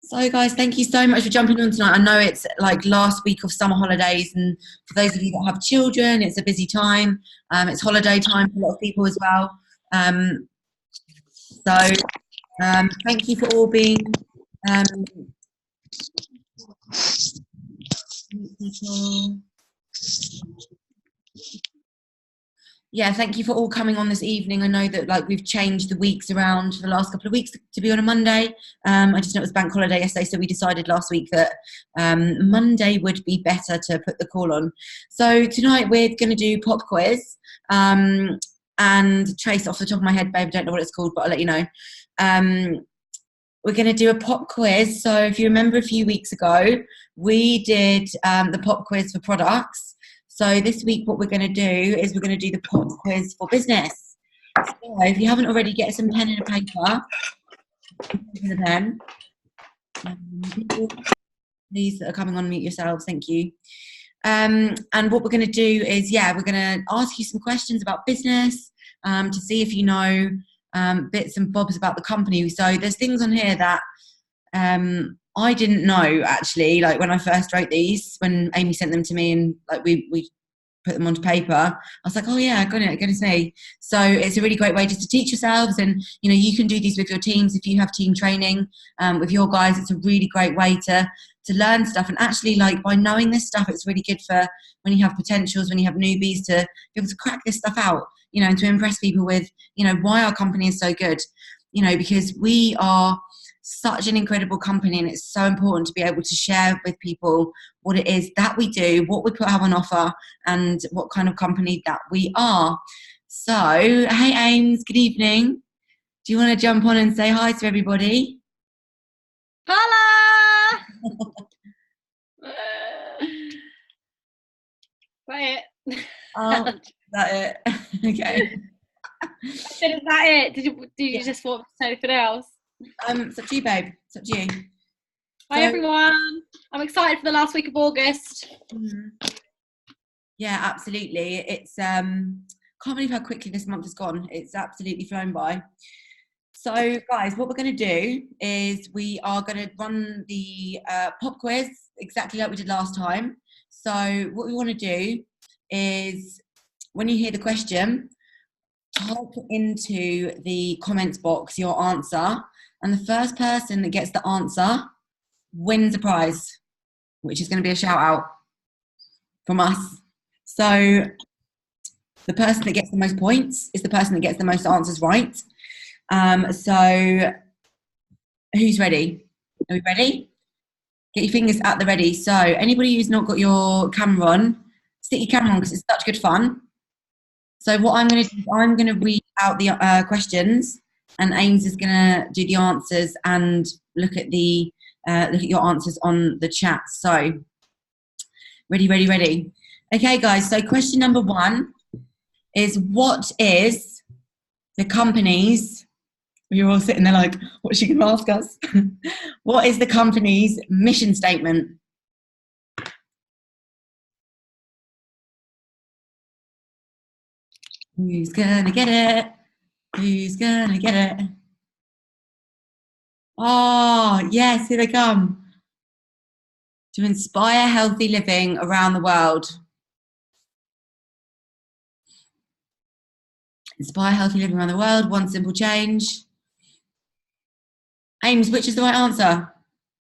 So, guys, thank you so much for jumping on tonight. I know it's like last week of summer holidays, and for those of you that have children, it's a busy time. It's holiday time for a lot of people as well. Um, so, thank you for all being um, people. Yeah, thank you for all coming on this evening. I know that like we've changed the weeks around for the last couple of weeks to be on a Monday. I just know it was bank holiday yesterday, so we decided last week that Monday would be better to put the call on. So tonight we're going to do pop quiz. And Trace, off the top of my head, babe, I don't know what it's called, but I'll let you know. We're going to do a pop quiz. So if you remember a few weeks ago, we did the pop quiz for products. So this week, what we're going to do is we're going to do the pop quiz for business. So if you haven't already, get some pen and a paper. And a pen. These that are coming on, mute yourselves. Thank you. And what we're going to do is, we're going to ask you some questions about business to see if you know bits and bobs about the company. So there's things on here that I didn't know actually, like when I first wrote these, when Amy sent them to me and like we put them onto paper, I was like, oh yeah, I got it, goodness me. So it's a really great way just to teach yourselves, and you know, you can do these with your teams if you have team training with your guys. It's a really great way to learn stuff, and actually like by knowing this stuff, it's really good for when you have potentials, when you have newbies, to be able to crack this stuff out, you know, and to impress people with, you know, why our company is so good, you know, because we are such an incredible company, and it's so important to be able to share with people what it is that we do, what we put out on offer, and what kind of company that we are. So, hey Ames, good evening. Do you want to jump on and say hi to everybody? Holla! Say it. Oh, is that it? Okay. Is that it? Did you just want to say anything else? It's up to you, babe. It's up to you. Hi everyone. I'm excited for the last week of August. Yeah, absolutely. It's can't believe how quickly this month has gone. It's absolutely flown by. So, guys, what we're going to do is we are going to run the pop quiz exactly like we did last time. So, what we want to do is, when you hear the question, type into the comments box your answer, and the first person that gets the answer wins a prize, which is going to be a shout out from us. So, the person that gets the most points is the person that gets the most answers right. So who's ready? Are we ready? Get your fingers at the ready. So anybody who's not got your camera on, stick your camera on because it's such good fun. So what I'm going to do is I'm going to read out the questions, and Ames is going to do the answers and look at your answers on the chat. So ready. Okay, guys. So question number 1 is, what is the company's... You're all sitting there like, what's she going to ask us? What is the company's mission statement? Who's going to get it? Who's going to get it? Oh, yes, here they come. To inspire healthy living around the world. Inspire healthy living around the world, one simple change. Ames, which is the right answer?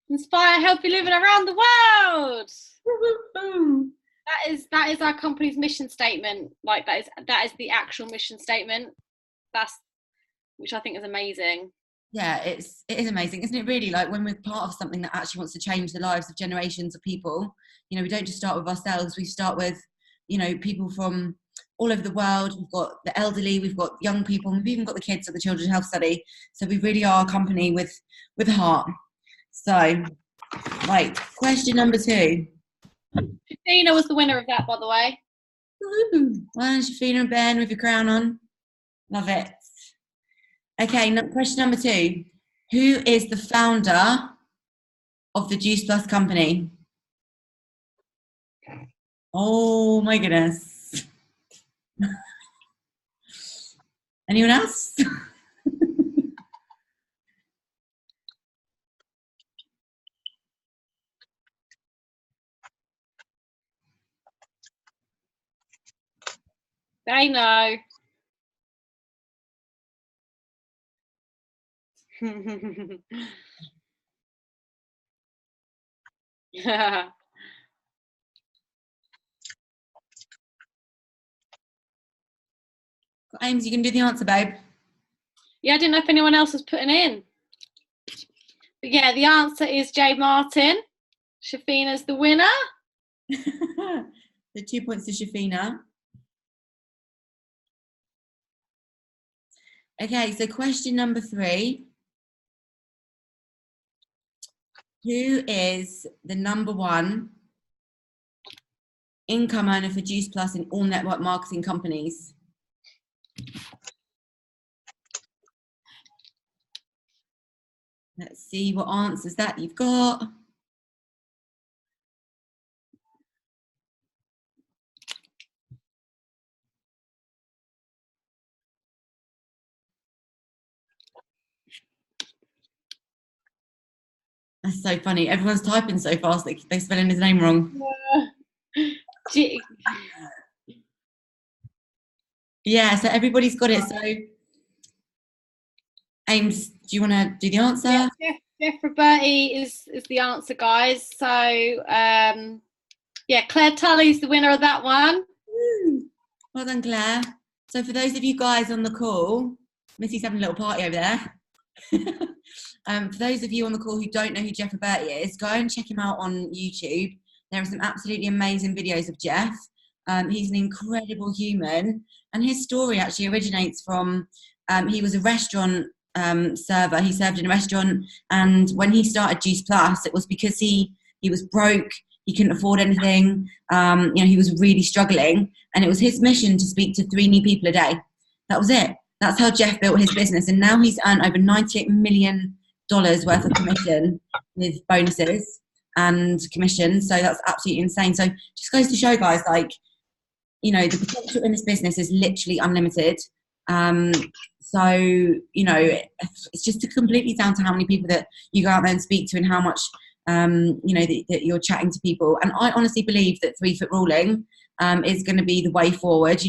Inspire healthy living around the world. That is our company's mission statement. Like that is the actual mission statement. Which I think is amazing. Yeah, it is amazing, isn't it? Really, like when we're part of something that actually wants to change the lives of generations of people. You know, we don't just start with ourselves. We start with, you know, people from all over the world. We've got the elderly, we've got young people, and we've even got the kids at the Children's Health Study. So we really are a company with a heart. So, right, question number 2. Shafina was the winner of that, by the way. Well done, Shafina and Ben, with your crown on. Love it. Okay, question number 2. Who is the founder of the Juice Plus company? Oh my goodness. Anyone else? They know. Yeah. Ames, you can do the answer, babe. Yeah, I didn't know if anyone else was putting in. But yeah, the answer is Jay Martin. Shafina's the winner. The 2 points to Shafina. Okay, so question number 3. Who is the number 1 income earner for Juice Plus in all network marketing companies? Let's see what answers that you've got. That's so funny. Everyone's typing so fast that they're spelling his name wrong. Yeah, so everybody's got it. So, Ames, do you want to do the answer? Yeah, Jeff Roberti is the answer, guys. So, yeah, Claire Tully's the winner of that one. Well done, Claire. So for those of you guys on the call, Missy's having a little party over there. For those of you on the call who don't know who Jeff Roberti is, go and check him out on YouTube. There are some absolutely amazing videos of Jeff. He's an incredible human, and his story actually originates from, he was a restaurant server. He served in a restaurant, and when he started Juice Plus, it was because he was broke. He couldn't afford anything. He was really struggling, and it was his mission to speak to 3 new people a day. That was it. That's how Jeff built his business, and now he's earned over $98 million worth of commission with bonuses and commission. So that's absolutely insane. So just goes to show, guys, like, the potential in this business is literally unlimited. So, it's just completely down to how many people that you go out there and speak to, and how much, that you're chatting to people. And I honestly believe that 3-foot ruling is going to be the way forward.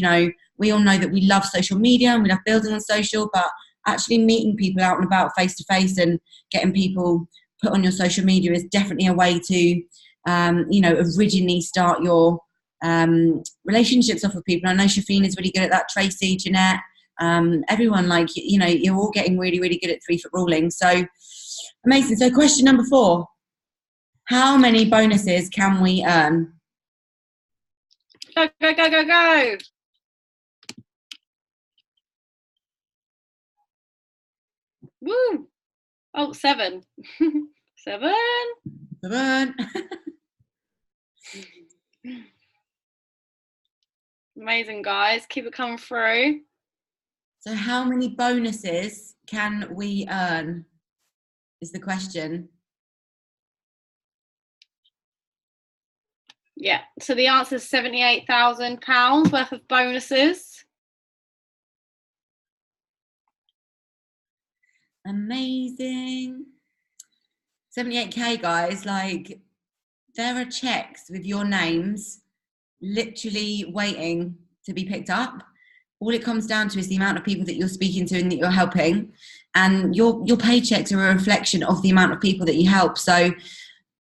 We all know that we love social media and we love building on social, but actually meeting people out and about face to face and getting people put on your social media is definitely a way to, originally start your relationships off with people. I know Shafina is really good at that. Tracy, Jeanette, everyone, you're all getting really, really good at 3-foot ruling. So amazing. So question number 4, how many bonuses can we earn? Go, go, go, go, go. Woo. Oh, 7. 7. 7. Amazing, guys. Keep it coming through. So how many bonuses can we earn is the question. Yeah, so the answer is £78,000 worth of bonuses. Amazing. 78k, guys. Like, there are checks with your names literally waiting to be picked up. All it comes down to is the amount of people that you're speaking to and that you're helping, and your paychecks are a reflection of the amount of people that you help. So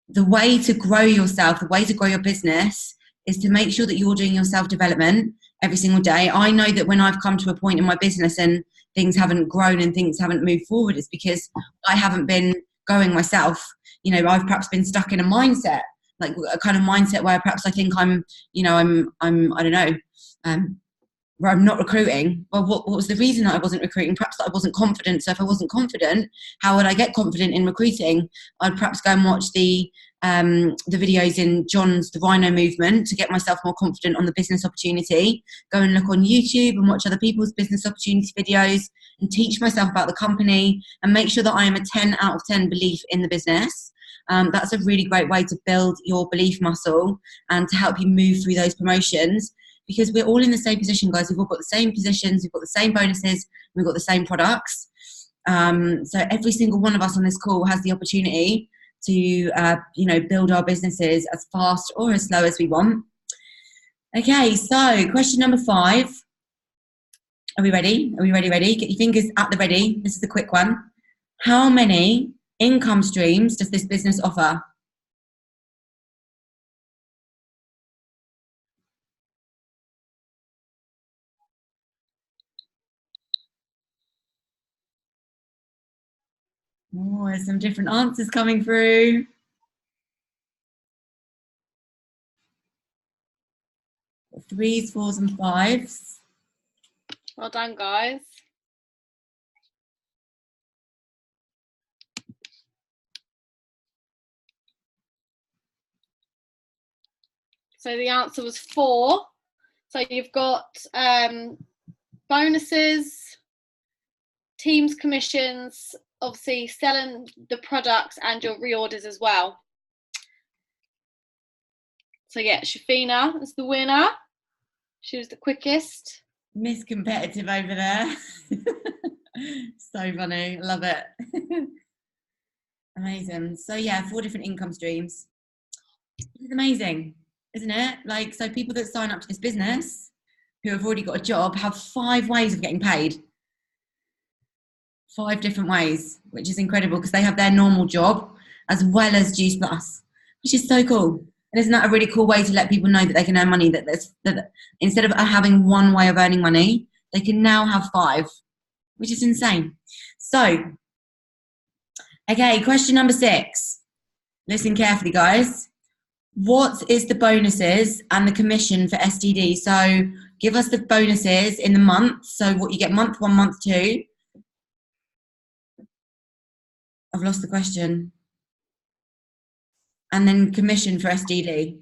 the way to grow yourself, the way to grow your business, is to make sure that you're doing your self-development every single day. I know that when I've come to a point in my business and things haven't grown and things haven't moved forward, it's because I haven't been going myself. I've perhaps been stuck in a mindset, like a kind of mindset where perhaps I think I'm I don't know, where I'm not recruiting. Well, what was the reason that I wasn't recruiting? Perhaps that I wasn't confident. So if I wasn't confident, how would I get confident in recruiting? I'd perhaps go and watch the videos in John's The Rhino Movement to get myself more confident on the business opportunity. Go and look on YouTube and watch other people's business opportunity videos and teach myself about the company and make sure that I am a 10 out of 10 belief in the business. That's a really great way to build your belief muscle and to help you move through those promotions, because we're all in the same position, guys. We've all got the same positions, we've got the same bonuses, we've got the same products. So every single one of us on this call has the opportunity to, build our businesses as fast or as slow as we want. Okay, so question number 5. Are we ready? Are we ready? Get your fingers at the ready. This is a quick one. How many income streams does this business offer? Oh, there's some different answers coming through. Threes, fours, and fives. Well done, guys. So the answer was 4. So you've got bonuses, teams commissions, obviously selling the products, and your reorders as well. So yeah, Shafina is the winner. She was the quickest. Miss Competitive over there. So funny. Love it. Amazing. So yeah, 4 different income streams. It's amazing, isn't it? Like, so people that sign up to this business who have already got a job have 5 ways of getting paid. 5 different ways, which is incredible because they have their normal job as well as Juice Plus, which is so cool. And isn't that a really cool way to let people know that they can earn money, that instead of having one way of earning money, they can now have 5, which is insane. So, okay, question number 6. Listen carefully, guys. What is the bonuses and the commission for STD? So give us the bonuses in the month. So what you get month 1, month 2. I've lost the question. And then commission for STD.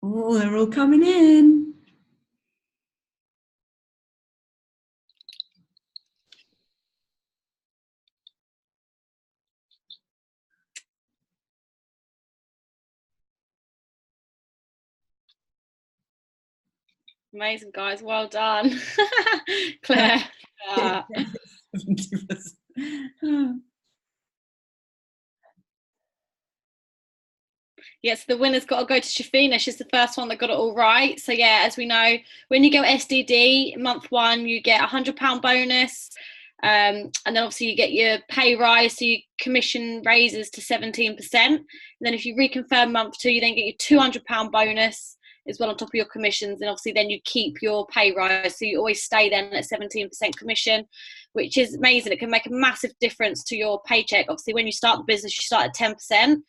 Oh, they're all coming in. Amazing, guys. Well done. Claire. Yes, the winner's got to go to Shafina. She's the first one that got it all right. So yeah, as we know, when you go SDD month 1, you get £100 bonus. And then obviously you get your pay rise, so your commission raises to 17%. And then if you reconfirm month 2, you then get your £200 bonus as well on top of your commissions. And obviously then you keep your pay rise, so you always stay then at 17% commission, which is amazing. It can make a massive difference to your paycheck. Obviously when you start the business, you start at 10%.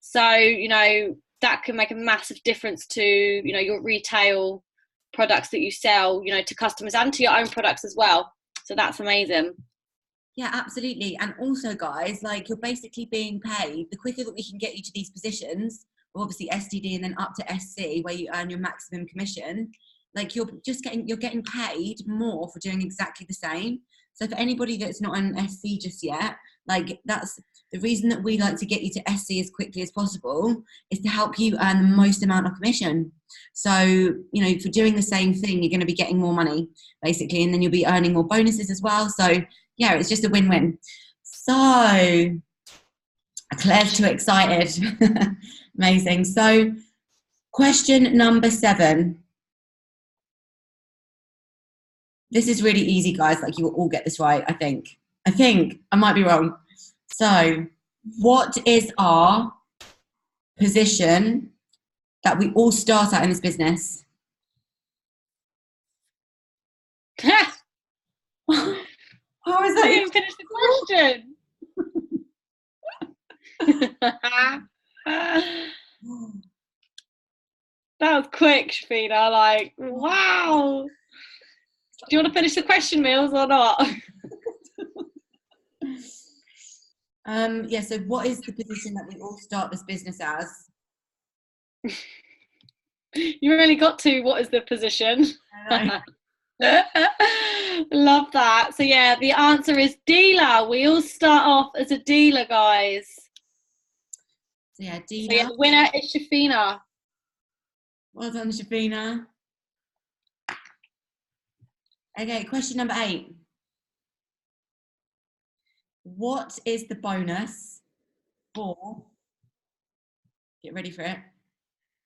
So, you know, that can make a massive difference to, you know, your retail products that you sell, you know, to customers and to your own products as well. So that's amazing. Yeah, absolutely. And also, guys, like, you're basically being paid. The quicker that we can get you to these positions, obviously STD and then up to SC, where you earn your maximum commission, like, you're getting paid more for doing exactly the same. So for anybody that's not on SC just yet, like, that's the reason that we like to get you to SC as quickly as possible, is to help you earn the most amount of commission. So, you know, for doing the same thing, you're going to be getting more money, basically, and then you'll be earning more bonuses as well. So yeah, it's just a win-win. So Claire's too excited. Amazing. So question number 7. This is really easy, guys. Like, you will all get this right, I think. I might be wrong. So what is our position that we all start at in this business? How is that? I didn't finish the question. That was quick, Shafina. Like, wow. Do you want to finish the question, Mills, or not? Yeah, so what is the position that we all start this business as? You really got to, what is the position? Love that. So yeah, the answer is dealer. We all start off as a dealer, guys. So yeah, dealer. So yeah, the winner is Shafina. Well done, Shafina. Okay, question number 8. What is the bonus for, get ready for it,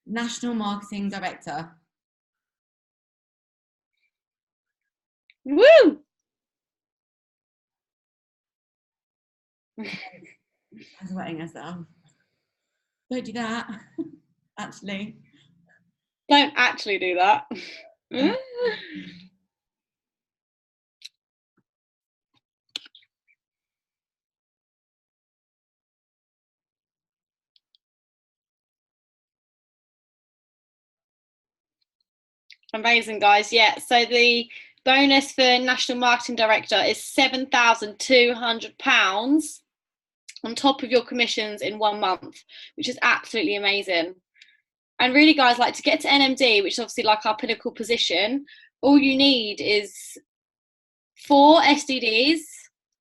National Marketing Director. Woo! I was wetting myself. Don't do that. Actually. Don't actually do that. Amazing, guys. Yeah, so the bonus for National Marketing Director is £7,200 on top of your commissions in 1 month, which is absolutely amazing. And really, guys, like to get to NMD, which is obviously like our pinnacle position, all you need is 4 SDDs,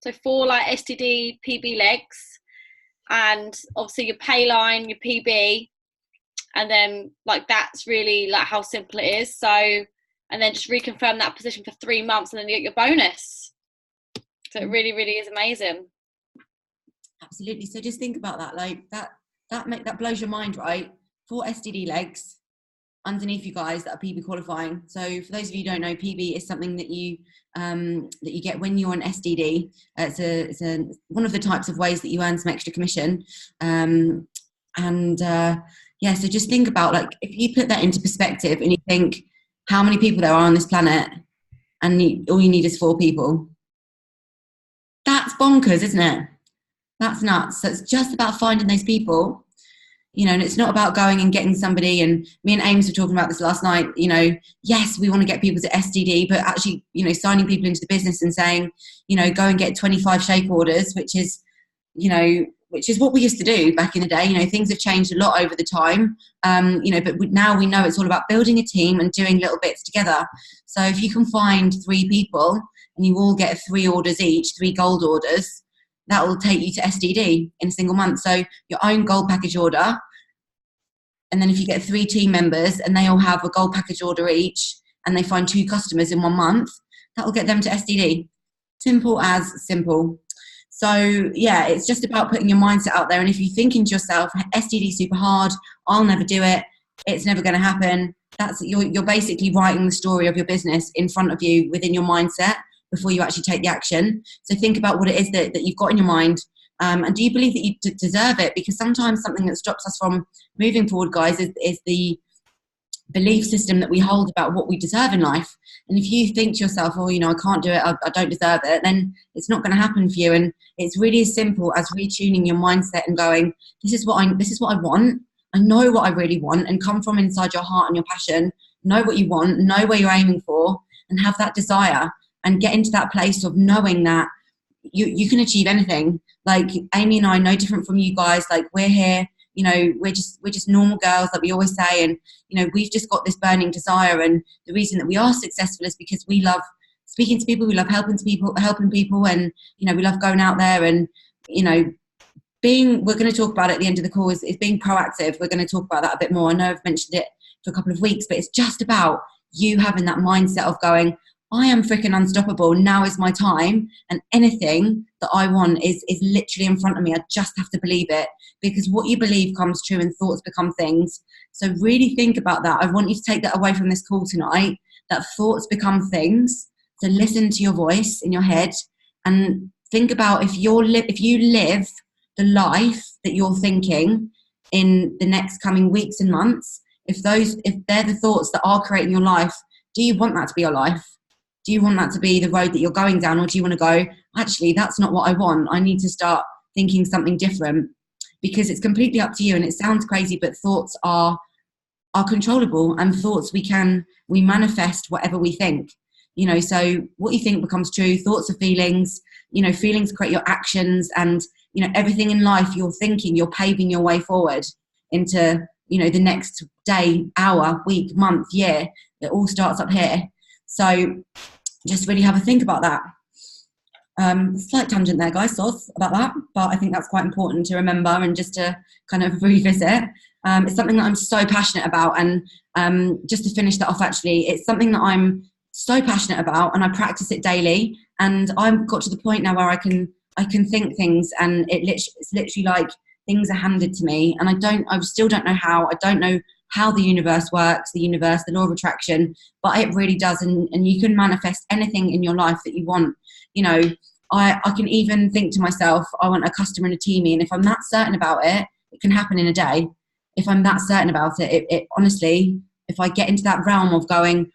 so 4 like SDD PB legs, and obviously your pay line, your PB, and then like that's really like how simple it is. So, and then just reconfirm that position for 3 months, and then you get your bonus. So it really, really is amazing. Absolutely. So just think about that. Like that blows your mind, right? 4 SDD legs underneath you guys that are PB qualifying. So for those of you who don't know, PB is something that you get when you're on SDD. It's one of the types of ways that you earn some extra commission. Yeah, so just think about, like, if you put that into perspective and you think how many people there are on this planet, and all you need is 4 people. That's bonkers, isn't it? That's nuts. So it's just about finding those people, you know, and it's not about going and getting somebody. And me and Ames were talking about this last night, you know, yes, we want to get people to SDD, but actually, you know, signing people into the business and saying, you know, go and get 25 shake orders, which is what we used to do back in the day. You know, things have changed a lot over the time, you know, but now we know it's all about building a team and doing little bits together. So if you can find 3 people and you all get 3 orders each, 3 gold orders, that will take you to SDD in a single month. So your own gold package order. And then if you get 3 team members and they all have a gold package order each, and they find 2 customers in 1 month, that will get them to SDD. Simple as simple. So yeah, it's just about putting your mindset out there. And if you're thinking to yourself, SDD super hard, I'll never do it, it's never going to happen, you're basically writing the story of your business in front of you within your mindset before you actually take the action. So think about what it is that you've got in your mind. And do you believe that you deserve it? Because sometimes something that stops us from moving forward, guys, is the belief system that we hold about what we deserve in life. And if you think to yourself, oh, you know, I can't do it, I don't deserve it, then it's not going to happen for you. And it's really as simple as retuning your mindset and going, this is what I want. I know what I really want, and come from inside your heart and your passion. Know what you want, know where you're aiming for, and have that desire, and get into that place of knowing that you can achieve anything. Like Amy and I, no different from you guys. Like, we're here, you know, we're just normal girls, like we always say, and you know, we've just got this burning desire. And the reason that we are successful is because we love speaking to people, we love helping people, and you know, we love going out there and, you know, we're going to talk about it at the end of the call, is being proactive. We're going to talk about that a bit more. I know I've mentioned it for a couple of weeks, but it's just about you having that mindset of going, I am freaking unstoppable. Now is my time, and anything that I want is literally in front of me. I just have to believe it, because what you believe comes true, and thoughts become things. So really think about that. I want you to take that away from this call tonight, that thoughts become things. So listen to your voice in your head and think about if you live the life that you're thinking in the next coming weeks and months, if they're the thoughts that are creating your life, do you want that to be your life? Do you want that to be the road that you're going down? Or do you want to go, actually, that's not what I want. I need to start thinking something different? Because it's completely up to you. And it sounds crazy, but thoughts are controllable, and thoughts we manifest whatever we think. You know, so what you think becomes true. Thoughts are feelings. You know, feelings create your actions, and you know, everything in life you're thinking, you're paving your way forward into, you know, the next day, hour, week, month, year. It all starts up here. So just really have a think about that. Slight tangent there, guys, about that, but I think that's quite important to remember and just to kind of revisit. It's something that I'm so passionate about, and just to finish that off, actually, it's something that I'm so passionate about, and I practice it daily, and I've got to the point now where I can think things, and it's literally like things are handed to me, and I still don't know how. I don't know how the universe works, the law of attraction, but it really does. And you can manifest anything in your life that you want. You know, I can even think to myself, I want a customer and a teamie. And if I'm that certain about it, it can happen in a day. If I'm that certain about it, it honestly, if I get into that realm of going,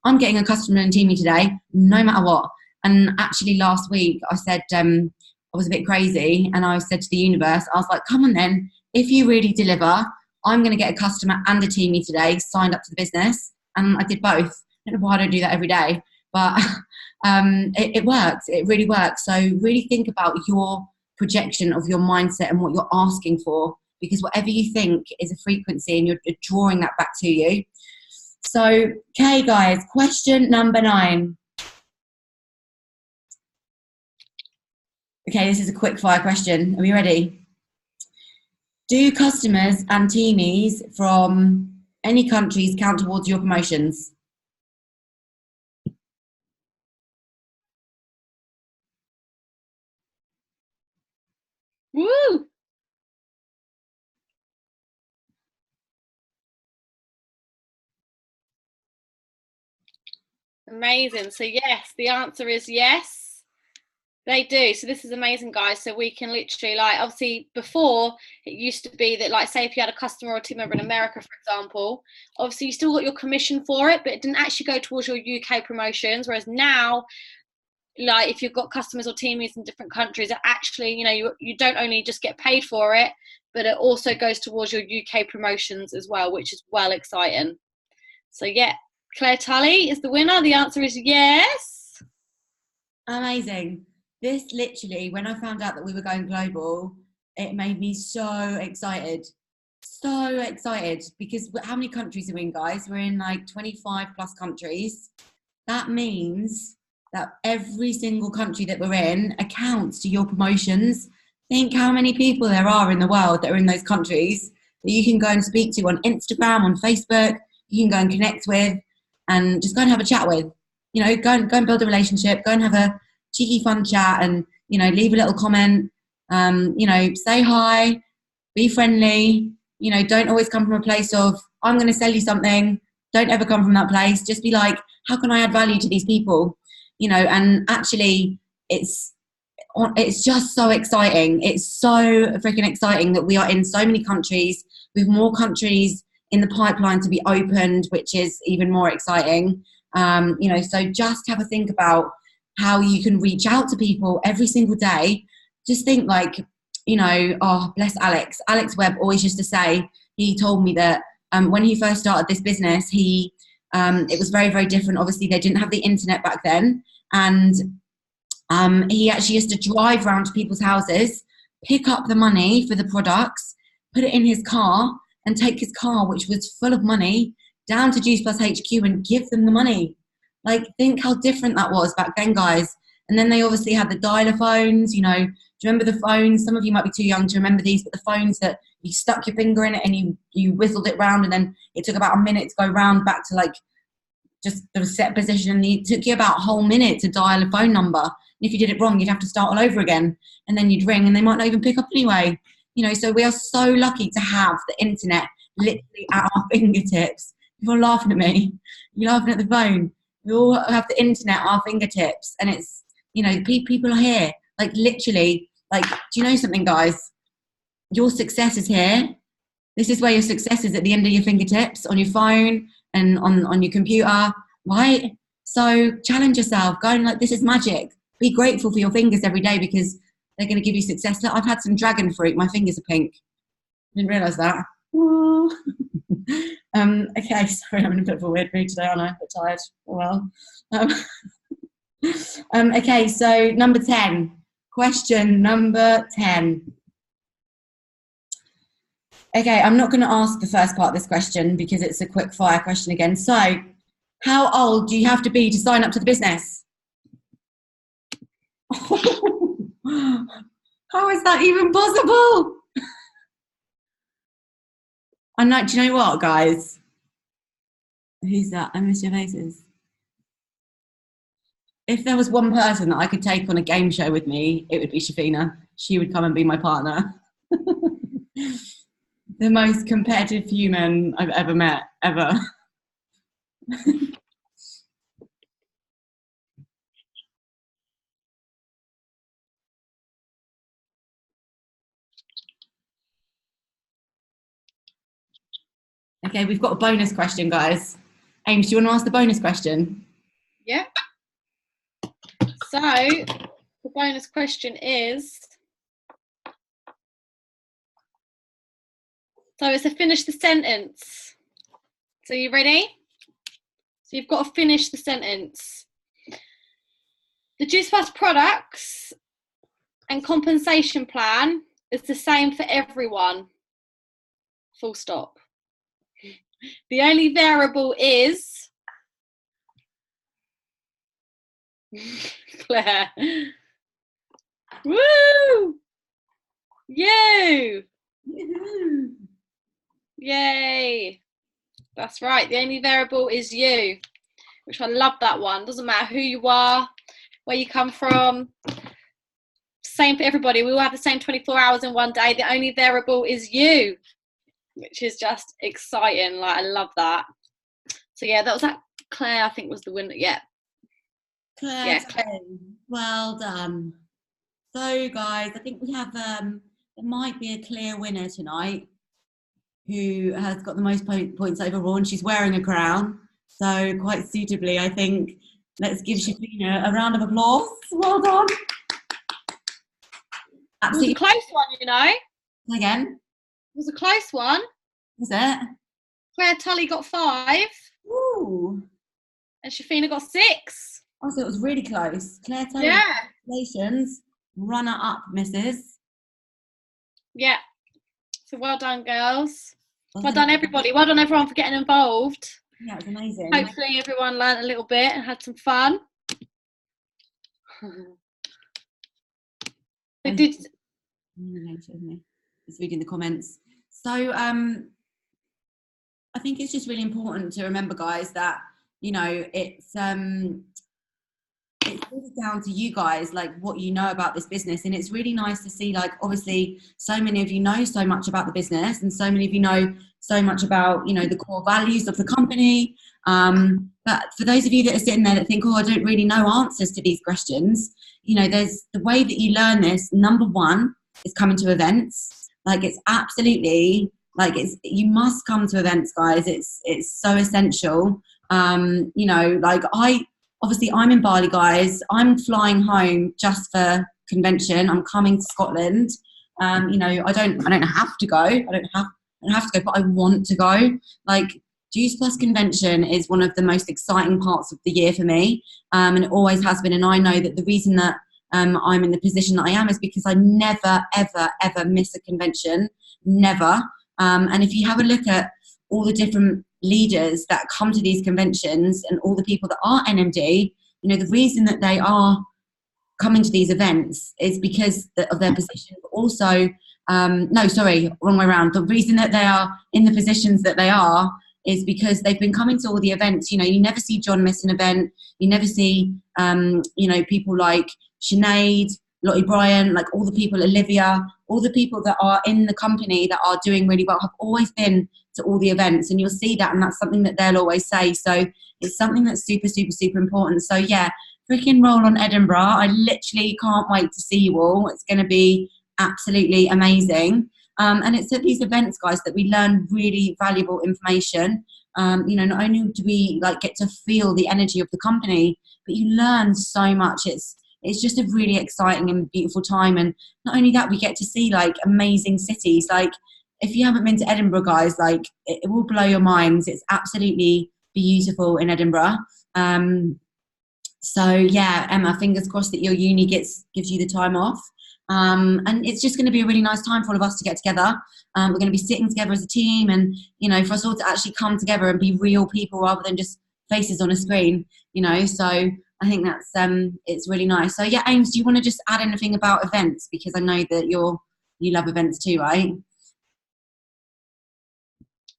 I'm getting a customer and teamie today, no matter what. And actually last week I said, I was a bit crazy, and I said to the universe, I was like, come on then, if you really deliver, I'm going to get a customer and a teamie today signed up to the business. And I did both. I don't know why I don't do that every day, but it works. It really works. So really think about your projection of your mindset and what you're asking for, because whatever you think is a frequency, and you're drawing that back to you. So, okay, guys, question number 9. Okay, this is a quick fire question. Are we ready? Do customers and teamies from any countries count towards your promotions? Woo! Amazing. So yes, the answer is yes, they do. So this is amazing, guys. So we can literally, like, obviously before it used to be that, like, say if you had a customer or a team member in America, for example, obviously you still got your commission for it, but it didn't actually go towards your UK promotions. Whereas now, like, if you've got customers or teamies in different countries, it actually, you know, you don't only just get paid for it, but it also goes towards your UK promotions as well, which is well exciting. So yeah, Claire Tully is the winner. The answer is yes. Amazing. This literally, when I found out that we were going global, it made me so excited. So excited, because how many countries are we in, guys? We're in like 25 plus countries. That means that every single country that we're in accounts to your promotions. Think how many people there are in the world that are in those countries that you can go and speak to on Instagram, on Facebook, you can go and connect with, and just go and have a chat with. You know, go and build a relationship, go and have a cheeky fun chat, and, you know, leave a little comment, you know, say hi, be friendly. You know, don't always come from a place of, I'm going to sell you something. Don't ever come from that place. Just be like, how can I add value to these people? You know, and actually it's just so exciting. It's so freaking exciting that we are in so many countries, with more countries in the pipeline to be opened, which is even more exciting. You know, so just have a think about how you can reach out to people every single day. Just think, like, you know, oh, bless Alex. Alex Webb always used to say, he told me that when he first started this business, it was very, very different. Obviously, they didn't have the internet back then. And he actually used to drive around to people's houses, pick up the money for the products, put it in his car, and take his car, which was full of money, down to Juice Plus HQ and give them the money. Like, think how different that was back then, guys. And then they obviously had the dialer phones. You know, do you remember the phones? Some of you might be too young to remember these, but the phones that you stuck your finger in it and you whistled it round, and then it took about a minute to go round back to, like, just the set position, and it took you about a whole minute to dial a phone number. And if you did it wrong, you'd have to start all over again, and then you'd ring and they might not even pick up anyway. You know, so we are so lucky to have the internet literally at our fingertips. People are laughing at me. You're laughing at the phone. We all have the internet at our fingertips, and it's, you know, people are here. Like, literally, like, do you know something, guys? Your success is here. This is where your success is, at the end of your fingertips, on your phone and on your computer, right? So challenge yourself. Go and, like, this is magic. Be grateful for your fingers every day, because they're going to give you success. Look, I've had some dragon fruit. My fingers are pink. Didn't realise that. Okay, sorry, I'm in a bit of a weird mood today, aren't I? A bit tired. Oh, well. Okay, so number 10. Question number 10. Okay, I'm not going to ask the first part of this question because it's a quick fire question again. So, how old do you have to be to sign up to the business? How is that even possible? I'm like, do you know what, guys? Who's that? I miss your faces. If there was one person that I could take on a game show with me, it would be Shafina. She would come and be my partner. The most competitive human I've ever met, ever. Okay, we've got a bonus question, guys. Ames, do you want to ask the bonus question? Yeah. So the bonus question is, so it's to finish the sentence. So you ready? So you've got to finish the sentence. The Juice Plus products and compensation plan is the same for everyone. Full stop. The only variable is Claire. Woo! You! Yay! That's right. The only variable is you, which I love that one. Doesn't matter who you are, where you come from. Same for everybody. We all have the same 24 hours in one day. The only variable is you, which is just exciting. Like, I love that. So yeah, that was that. Claire, I think, was the winner. Yeah. Claire, Yeah, Claire. Well done. So guys, I think we have there might be a clear winner tonight who has got the most points overall, and she's wearing a crown, so quite suitably, I think. Let's give Shafina a round of applause. Well done. Absolutely. It was a close one, you know. Again. It was a close one. Was it? Claire Tully got 5. Ooh. And Shafina got 6. Oh, so it was really close. Claire Tully, yeah. Congratulations. Runner up, missus. Yeah. So well done, girls. Well done, everybody. Well done, everyone, for getting involved. Yeah, it was amazing. Hopefully everyone learned a little bit and had some fun. Just reading the comments. So I think it's just really important to remember, guys, that, you know, it's really down to you guys, like what you know about this business. And it's really nice to see, like, obviously so many of you know so much about the business, and so many of you know so much about, you know, the core values of the company. But for those of you that are sitting there that think, oh, I don't really know answers to these questions, you know, there's the way that you learn this. Number one is coming to events. Like, it's absolutely, like, you must come to events, guys. It's so essential. You know, like, obviously I'm in Bali, guys. I'm flying home just for convention. I'm coming to Scotland. You know, I don't have to go. I don't have to go, but I want to go. Like, Juice Plus Convention is one of the most exciting parts of the year for me, and it always has been. And I know that the reason that I'm in the position that I am is because I never, ever, ever miss a convention. Never. And if you have a look at all the different leaders that come to these conventions and all the people that are NMD, you know, the reason that they are coming to these events is because of their position, but also, no, sorry, wrong way around. The reason that they are in the positions that they are is because they've been coming to all the events. You know, you never see John miss an event. You never see, you know, people like Sinead, Lottie Bryan, like all the people, Olivia, all the people that are in the company that are doing really well have always been to all the events, and you'll see that, and that's something that they'll always say. So it's something that's super, super, super important. So yeah, freaking roll on Edinburgh. I literally can't wait to see you all. It's going to be absolutely amazing. And it's at these events, guys, that we learn really valuable information. You know, not only do we like get to feel the energy of the company, but you learn so much. It's just a really exciting and beautiful time. And not only that, we get to see like amazing cities. Like, if you haven't been to Edinburgh, guys, like it will blow your minds. It's absolutely beautiful in Edinburgh. So yeah, Emma, fingers crossed that your uni gives you the time off. And it's just going to be a really nice time for all of us to get together. We're going to be sitting together as a team, and, you know, for us all to actually come together and be real people rather than just faces on a screen, you know. So I think that's it's really nice. So yeah, Ames, do you want to just add anything about events, because I know that you love events too, right?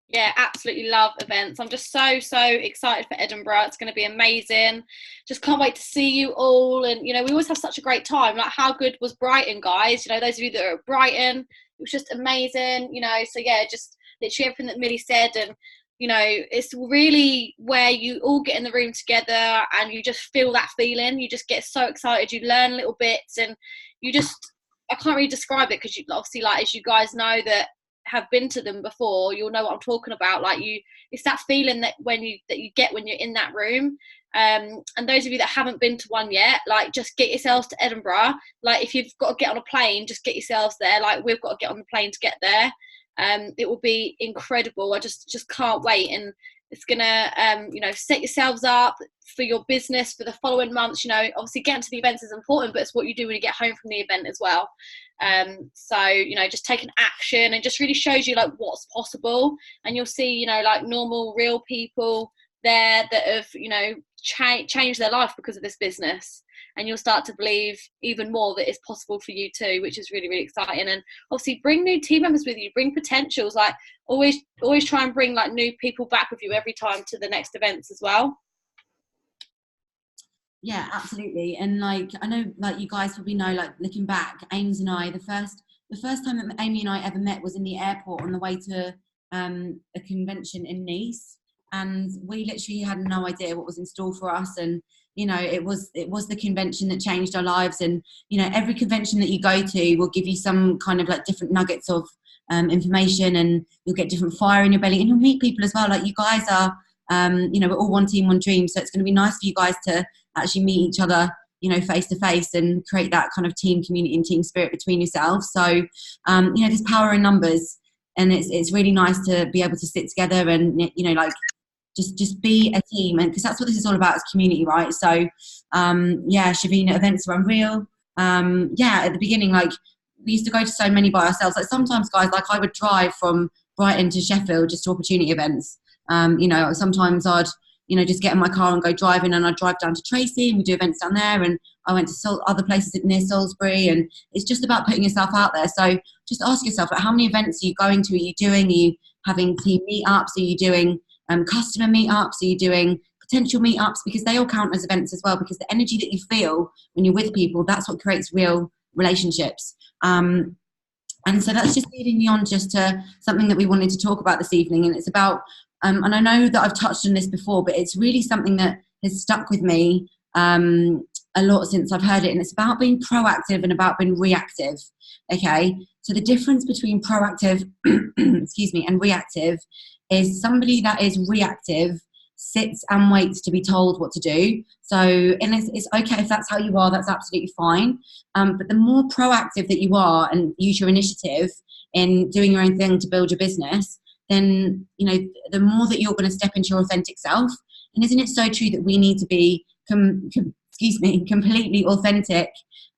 Yeah, absolutely love events. I'm just so excited for Edinburgh. It's going to be amazing. Just can't wait to see you all. And, you know, we always have such a great time. Like, how good was Brighton, guys? You know, those of you that are at Brighton, it was just amazing, you know. So, yeah, just literally everything that Millie said. And, you know, it's really where you all get in the room together and you just feel that feeling. You just get so excited. You learn little bits and you just, I can't really describe it because you obviously, like, as you guys know that have been to them before, you'll know what I'm talking about. Like, you, it's that feeling that you get when you're in that room. And those of you that haven't been to one yet, like, just get yourselves to Edinburgh. Like, if you've got to get on a plane, just get yourselves there. Like, we've got to get on the plane to get there. It will be incredible. I just can't wait. And it's gonna you know, set yourselves up for your business for the following months. You know, obviously getting to the events is important, but it's what you do when you get home from the event as well. So, you know, just taking action and just really shows you like what's possible. And you'll see, you know, like normal real people there that have, you know, changed their life because of this business. And you'll start to believe even more that it's possible for you too, which is really exciting. And obviously bring new team members with you, bring potentials. Like, always try and bring like new people back with you every time to the next events as well. Yeah, absolutely. And like, I know, like, you guys probably know, like, looking back, Ames and I, the first time that Amy and I ever met was in the airport on the way to a convention in Nice, and we literally had no idea what was in store for us. And, you know, it was the convention that changed our lives. And, you know, every convention that you go to will give you some kind of like different nuggets of information, and you'll get different fire in your belly, and you'll meet people as well. Like, you guys are, you know, we're all one team, one dream. So it's going to be nice for you guys to actually meet each other, you know, face to face, and create that kind of team community and team spirit between yourselves. So, you know, there's power in numbers, and it's really nice to be able to sit together and, you know, like, just be a team, and because that's what this is all about, is community, right? So, yeah, Shavina, events are unreal. Yeah, at the beginning, like, we used to go to so many by ourselves. Like, sometimes, guys, like, I would drive from Brighton to Sheffield just to opportunity events. You know, sometimes I'd, you know, just get in my car and go driving, and I'd drive down to Tracy and we do events down there. And I went to other places near Salisbury, and it's just about putting yourself out there. So just ask yourself, like, how many events are you going to? Are you doing? Are you having team meetups? Are you doing customer meetups? Are you doing potential meetups? Because they all count as events as well, because the energy that you feel when you're with people, that's what creates real relationships. And so that's just leading me on just to something that we wanted to talk about this evening. And it's about, and I know that I've touched on this before, but it's really something that has stuck with me a lot since I've heard it. And it's about being proactive and about being reactive. Okay. So the difference between proactive, excuse me, and reactive is somebody that is reactive sits and waits to be told what to do. So, and it's okay if that's how you are, that's absolutely fine. But the more proactive that you are and use your initiative in doing your own thing to build your business, then, you know, the more that you're going to step into your authentic self. And isn't it so true that we need to be, completely authentic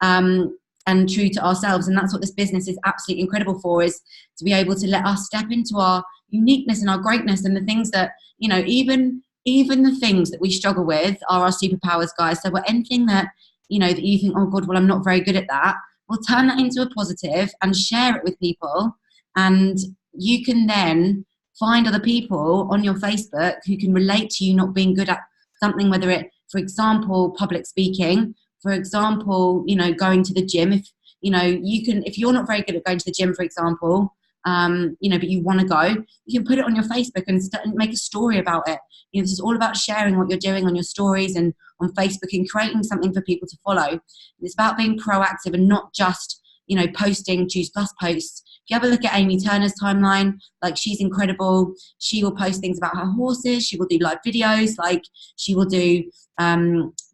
and true to ourselves? And that's what this business is absolutely incredible for, is to be able to let us step into our uniqueness and our greatness, and the things that, you know, even the things that we struggle with are our superpowers, guys. So anything that, you know, that you think, oh God, well, I'm not very good at that, we'll turn that into a positive and share it with people. And you can then find other people on your Facebook who can relate to you not being good at something, whether it, for example, public speaking, for example, you know, going to the gym. If, you know, you can, if you're not very good at going to the gym, for example, you know, but you want to go, you can put it on your Facebook and make a story about it. You know, this is all about sharing what you're doing on your stories and on Facebook, and creating something for people to follow. It's about being proactive and not just, you know, posting Choose Plus posts. If you have a look at Amy Turner's timeline, like, she's incredible. She will post things about her horses. She will do live videos. Like, she will do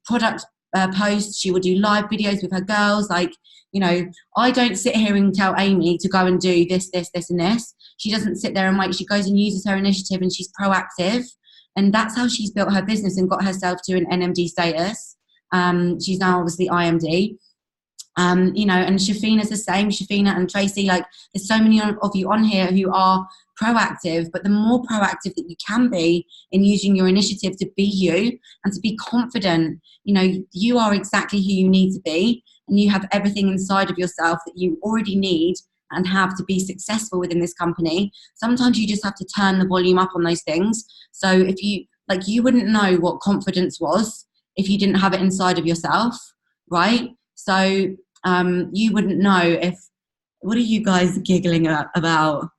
product posts. She will do live videos with her girls. Like, you know, I don't sit here and tell Amy to go and do this, this, this, and this. She doesn't sit there and wait. She goes and uses her initiative, and she's proactive. And that's how she's built her business and got herself to an NMD status. She's now obviously IMD. You know, and Shafina's the same. Shafina and Tracy, like, there's so many of you on here who are proactive, but the more proactive that you can be in using your initiative to be you and to be confident, you know, you are exactly who you need to be, and you have everything inside of yourself that you already need and have to be successful within this company, sometimes you just have to turn the volume up on those things. So if you, like, you wouldn't know what confidence was if you didn't have it inside of yourself, right? So you wouldn't know if, what are you guys giggling about?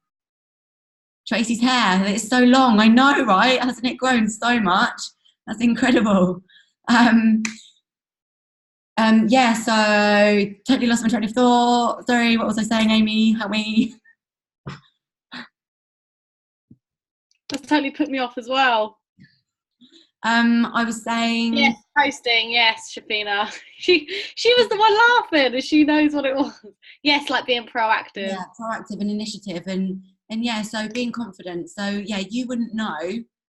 Tracy's hair, it's so long. I know, right? Hasn't it grown so much? That's incredible. Yeah, so totally lost my train of thought. Sorry, what was I saying, Amy? Help me. That's totally put me off as well. I was saying, yes, posting. Yes, Shafina. She was the one laughing, and she knows what it was. Yes, like being proactive. Yeah, proactive and initiative, and yeah, so being confident. So yeah, you wouldn't know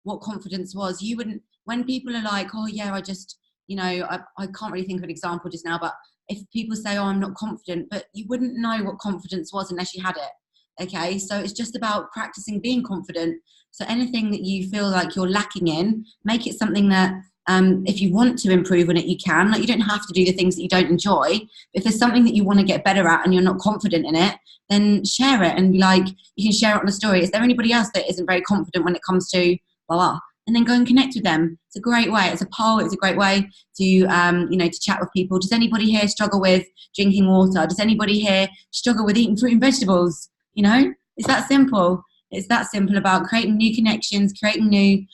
what confidence was. You wouldn't, when people are like, oh yeah, I just, you know, I can't really think of an example just now, but if people say, oh, I'm not confident, but you wouldn't know what confidence was unless you had it. Okay, so it's just about practicing being confident. So anything that you feel like you're lacking in, make it something that if you want to improve on it, you can. Like, you don't have to do the things that you don't enjoy. If there's something that you want to get better at and you're not confident in it, then share it and be like, you can share it on a story. Is there anybody else that isn't very confident when it comes to blah, blah? And then go and connect with them. It's a great way. It's a poll. It's a great way to, you know, to chat with people. Does anybody here struggle with drinking water? Does anybody here struggle with eating fruit and vegetables? You know, it's that simple. It's that simple about creating new connections, creating new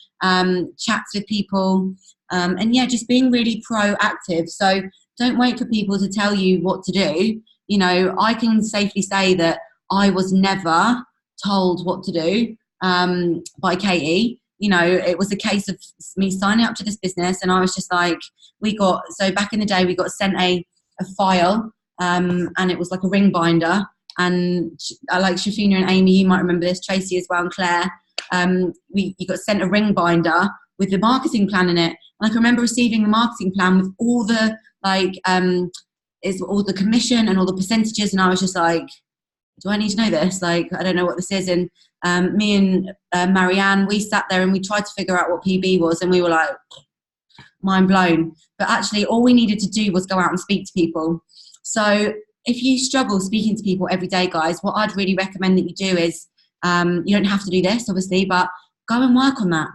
chats with people, and yeah, just being really proactive. So don't wait for people to tell you what to do. You know, I can safely say that I was never told what to do by Katie. You know, it was a case of me signing up to this business, and I was just like, so back in the day, we got sent a file, and it was like a ring binder. And like Shafina and Amy, you might remember this, Tracy as well, and Claire, you got sent a ring binder with the marketing plan in it. And I can remember receiving the marketing plan with all the all the commission and all the percentages, and I was just like, do I need to know this? Like, I don't know what this is. And me and Marianne, we sat there and we tried to figure out what PB was, and we were like, mind blown. But actually, all we needed to do was go out and speak to people. So if you struggle speaking to people every day, guys, what I'd really recommend that you do is, you don't have to do this, obviously, but go and work on that.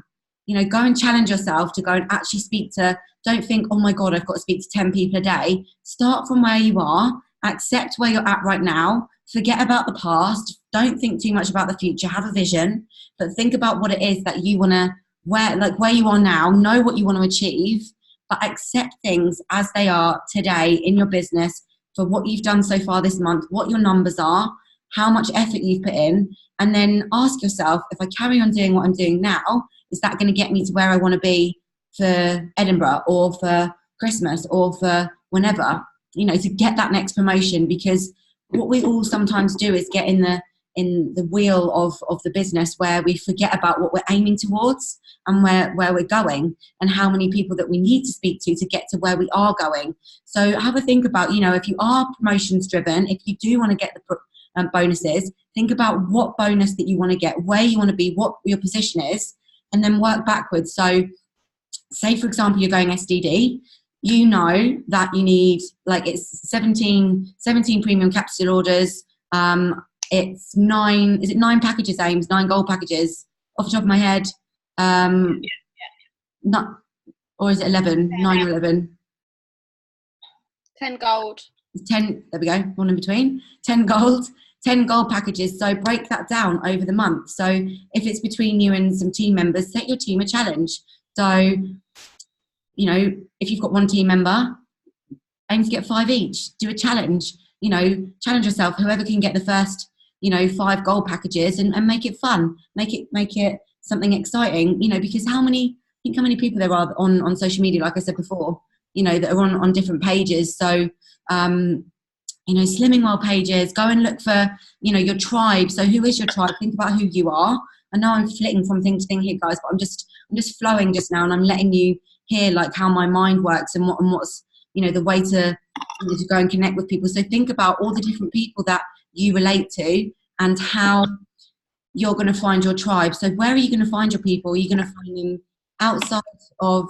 You know, go and challenge yourself to go and actually speak to, don't think, oh my God, I've got to speak to 10 people a day. Start from where you are, accept where you're at right now, forget about the past, don't think too much about the future, have a vision, but think about what it is that you want to, where you are now, know what you want to achieve, but accept things as they are today in your business, for what you've done so far this month, what your numbers are, how much effort you've put in, and then ask yourself, if I carry on doing what I'm doing now, is that going to get me to where I want to be for Edinburgh or for Christmas or for whenever, you know, to get that next promotion? Because what we all sometimes do is get in the wheel of the business where we forget about what we're aiming towards and where we're going and how many people that we need to speak to get to where we are going. So have a think about, you know, if you are promotions driven, if you do want to get the bonuses, think about what bonus that you want to get, where you want to be, what your position is, and then work backwards. So say, for example, you're going SDD, you know that you need, like, it's 17 premium capsule orders. It's 9 packages, Ames, 9 gold packages off the top of my head. Not, or is it 11? 9 or 11? 10 gold. 10, there we go, one in between. 10 gold packages. So break that down over the month. So if it's between you and some team members, set your team a challenge. So, you know, if you've got one team member, aim to get 5 each. Do a challenge. You know, challenge yourself. Whoever can get the first, you know, 5 gold packages, and make it fun. Make it something exciting. You know, because think how many people there are on social media, like I said before, you know, that are on different pages. So, you know, Slimming World pages, go and look for, you know, your tribe. So who is your tribe? Think about who you are. I know I'm flitting from thing to thing here, guys, but I'm just flowing just now, and I'm letting you hear like how my mind works and what's, you know, the way to go and connect with people. So think about all the different people that you relate to and how you're going to find your tribe. So where are you going to find your people? Are you going to find them outside of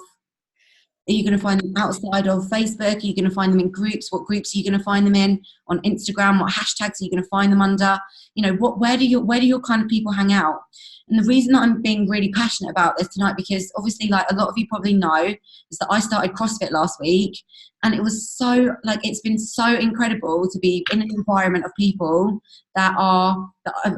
Are you going to find them outside of Facebook? Are you going to find them in groups? What groups are you going to find them in? On Instagram, what hashtags are you going to find them under? You know, where do your kind of people hang out? And the reason that I'm being really passionate about this tonight, because obviously, like a lot of you probably know, is that I started CrossFit last week, and it was so, like, it's been so incredible to be in an environment of people that are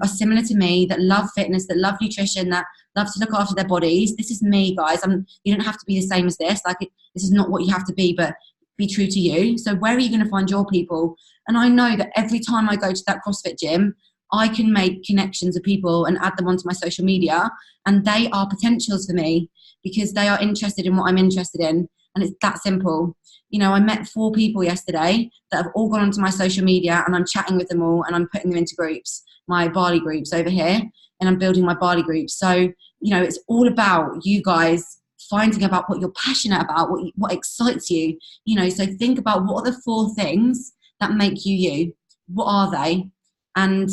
similar to me, that love fitness, that love nutrition, that love to look after their bodies. This is me, guys. You don't have to be the same as this. Like, this is not what you have to be, but be true to you. So where are you going to find your people? And I know that every time I go to that CrossFit gym, I can make connections with people and add them onto my social media, and they are potentials for me because they are interested in what I'm interested in, and it's that simple. You know, I met 4 people yesterday that have all gone onto my social media, and I'm chatting with them all, and I'm putting them into groups, my Bali groups over here, and I'm building my Bali groups. So, you know, it's all about you guys finding about what you're passionate about, what excites you. You know, so think about, what are the 4 things that make you you? What are they? And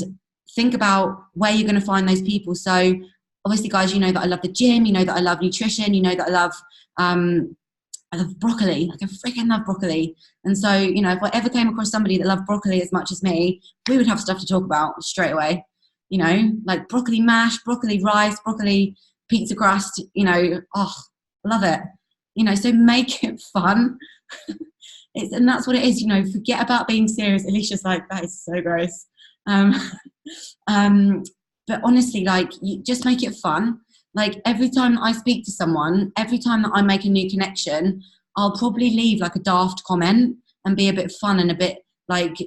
think about where you're going to find those people. So obviously, guys, you know that I love the gym, you know that I love nutrition, you know that I love broccoli. Like, I freaking love broccoli. And so, you know, if I ever came across somebody that loved broccoli as much as me, we would have stuff to talk about straight away. You know, like broccoli mash, broccoli rice, broccoli pizza crust, you know, oh, love it. You know, so make it fun. And that's what it is, you know, forget about being serious. Alicia's like, that is so gross. But honestly, like, you just make it fun. Like, every time that I speak to someone, every time that I make a new connection, I'll probably leave like a daft comment and be a bit fun and a bit like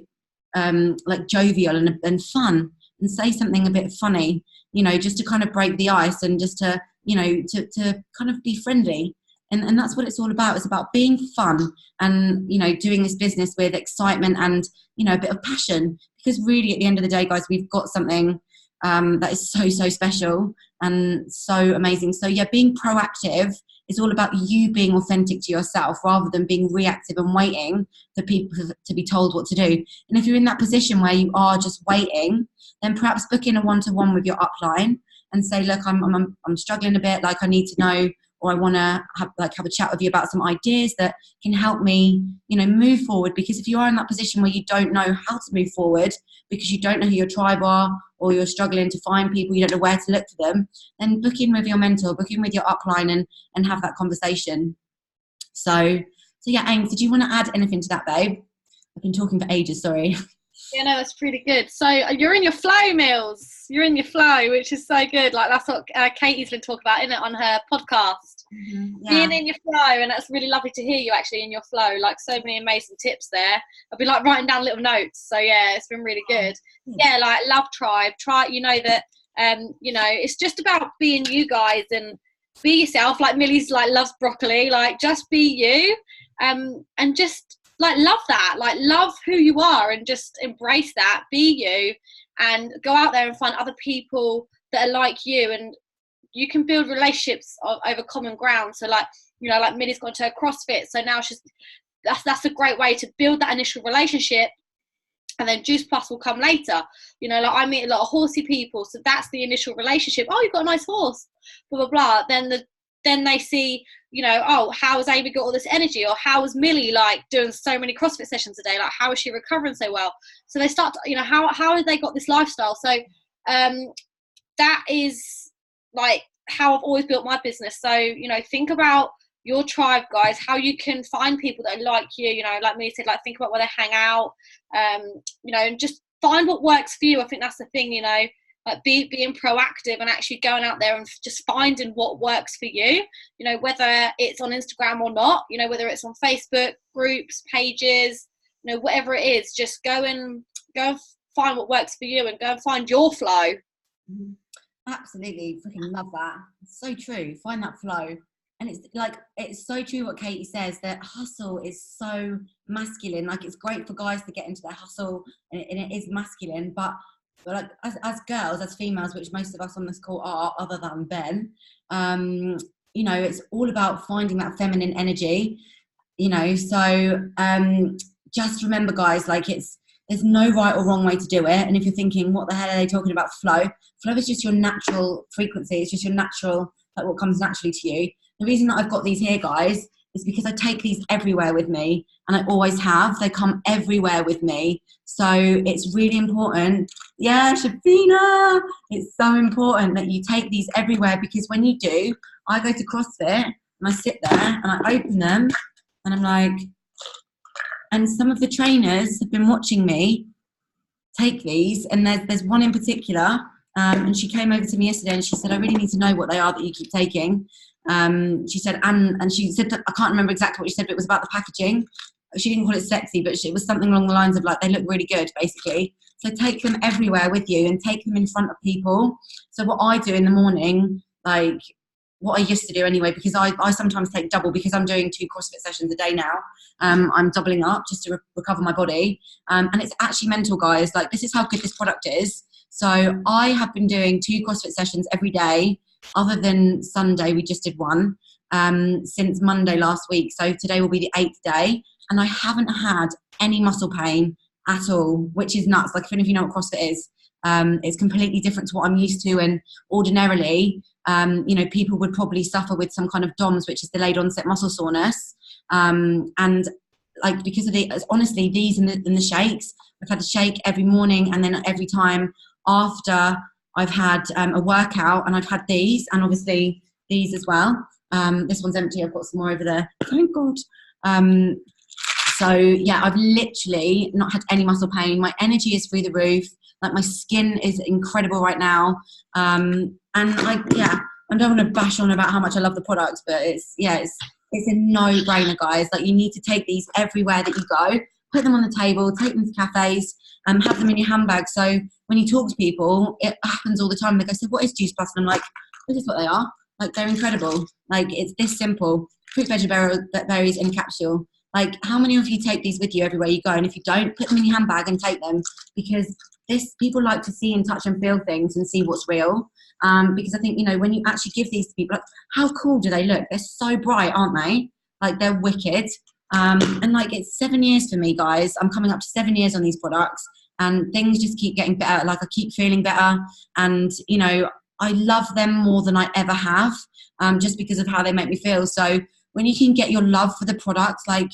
jovial and fun, and say something a bit funny, you know, just to kind of break the ice, and just to, you know, to kind of be friendly. And that's what it's all about. It's about being fun and, you know, doing this business with excitement and, you know, a bit of passion. Because really, at the end of the day, guys, we've got something that is so, so special and so amazing. So yeah, being proactive is all about you being authentic to yourself, rather than being reactive and waiting for people to be told what to do. And if you're in that position where you are just waiting, then perhaps book in a one-to-one with your upline and say, look, I'm struggling a bit, like I need to know, or I want to have a chat with you about some ideas that can help me, you know, move forward. Because if you are in that position where you don't know how to move forward, because you don't know who your tribe are, or you're struggling to find people, you don't know where to look for them, then book in with your mentor, book in with your upline, and have that conversation. So yeah, Ames, did you want to add anything to that, babe? I've been talking for ages, sorry. Yeah, no, that's pretty good. So you're in your flow, Mills. You're in your flow, which is so good. Like, that's what Katie's been talking about, isn't it, on her podcast? Mm-hmm, yeah. Being in your flow, and that's really lovely to hear you actually in your flow. Like, so many amazing tips there. I've been like writing down little notes. So yeah, it's been really good. Yeah, like, love tribe. You know that. You know, it's just about being you guys and be yourself. Like Millie's like loves broccoli. Like, just be you. And just like love that, like love who you are, and just embrace that, be you, and go out there and find other people that are like you, and you can build relationships over common ground. So like, you know, like Millie's gone to her CrossFit, so now that's a great way to build that initial relationship, and then Juice Plus will come later. You know, like, I meet a lot of horsey people, so that's the initial relationship. Oh, you've got a nice horse, blah blah blah. Then they see, you know, oh, how has Amy got all this energy? Or how is Millie like doing so many CrossFit sessions a day? Like, how is she recovering so well? So they start to, you know, how have they got this lifestyle? So that is like how I've always built my business. So, you know, think about your tribe, guys, how you can find people that are like you know, like me said, like, think about where they hang out, you know, and just find what works for you. I think that's the thing, you know. Like, being proactive and actually going out there and just finding what works for you, you know, whether it's on Instagram or not, you know, whether it's on Facebook groups, pages, you know, whatever it is, just go and find what works for you and go and find your flow. Absolutely, freaking love that. It's so true. Find that flow. And it's like, it's so true what Katie says, that hustle is so masculine. Like, it's great for guys to get into their hustle, and it is masculine, but like, as girls, as females, which most of us on this call are, other than Ben, you know, it's all about finding that feminine energy, you know. So just remember, guys, like, there's no right or wrong way to do it. And if you're thinking, what the hell are they talking about flow is just your natural frequency. It's just your natural, like, what comes naturally to you. The reason that I've got these here, guys, is because I take these everywhere with me, and I always have. They come everywhere with me. So it's really important. Yeah, Shafina, it's so important that you take these everywhere, because when you do, I go to CrossFit and I sit there and I open them and I'm like, and some of the trainers have been watching me take these, and there's one in particular, and she came over to me yesterday and she said, I really need to know what they are that you keep taking. She said, and she said, I can't remember exactly what she said, but it was about the packaging. She didn't call it sexy, but it was something along the lines of like, they look really good, basically. So take them everywhere with you and take them in front of people. So what I do in the morning, like what I used to do anyway, because I sometimes take double, because I'm doing 2 CrossFit sessions a day now. I'm doubling up just to recover my body. And it's actually mental, guys. Like, this is how good this product is. So I have been doing 2 CrossFit sessions every day, other than Sunday. We just did one, since Monday last week. So today will be the 8th day. And I haven't had any muscle pain at all, which is nuts. Like, if you know what CrossFit is, it's completely different to what I'm used to. And ordinarily, you know, people would probably suffer with some kind of DOMS, which is delayed onset muscle soreness. And like, because of the, honestly, these and the shakes, I've had a shake every morning, and then every time after I've had a workout, and I've had these, and obviously these as well. This one's empty. I've got some more over there. Thank God. So yeah, I've literally not had any muscle pain. My energy is through the roof. Like, my skin is incredible right now. And like, yeah, I don't want to bash on about how much I love the products, but it's a no-brainer, guys. Like, you need to take these everywhere that you go. Put them on the table, take them to cafes, and have them in your handbag. So when you talk to people, it happens all the time. They go, so what is Juice Plus? And I'm like, this is what they are. Like, they're incredible. Like, it's this simple. Fruit, veg, berries in a capsule. Like, how many of you take these with you everywhere you go? And if you don't, put them in your handbag and take them, because people like to see and touch and feel things and see what's real. Because I think, you know, when you actually give these to people, like, how cool do they look? They're so bright, aren't they? Like, they're wicked. And like, it's 7 years for me, guys. I'm coming up to 7 years on these products, and things just keep getting better. Like, I keep feeling better, and, you know, I love them more than I ever have, just because of how they make me feel. So when you can get your love for the products, like,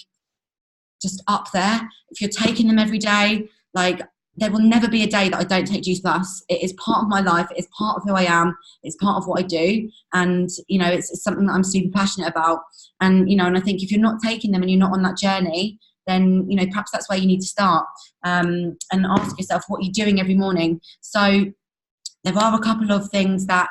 just up there, if you're taking them every day, like, there will never be a day that I don't take Juice Plus. It is part of my life. It is part of who I am. It's part of what I do. And, you know, it's something that I'm super passionate about. And, you know, and I think if you're not taking them and you're not on that journey, then, you know, perhaps that's where you need to start, and ask yourself what you're doing every morning. So there are a couple of things that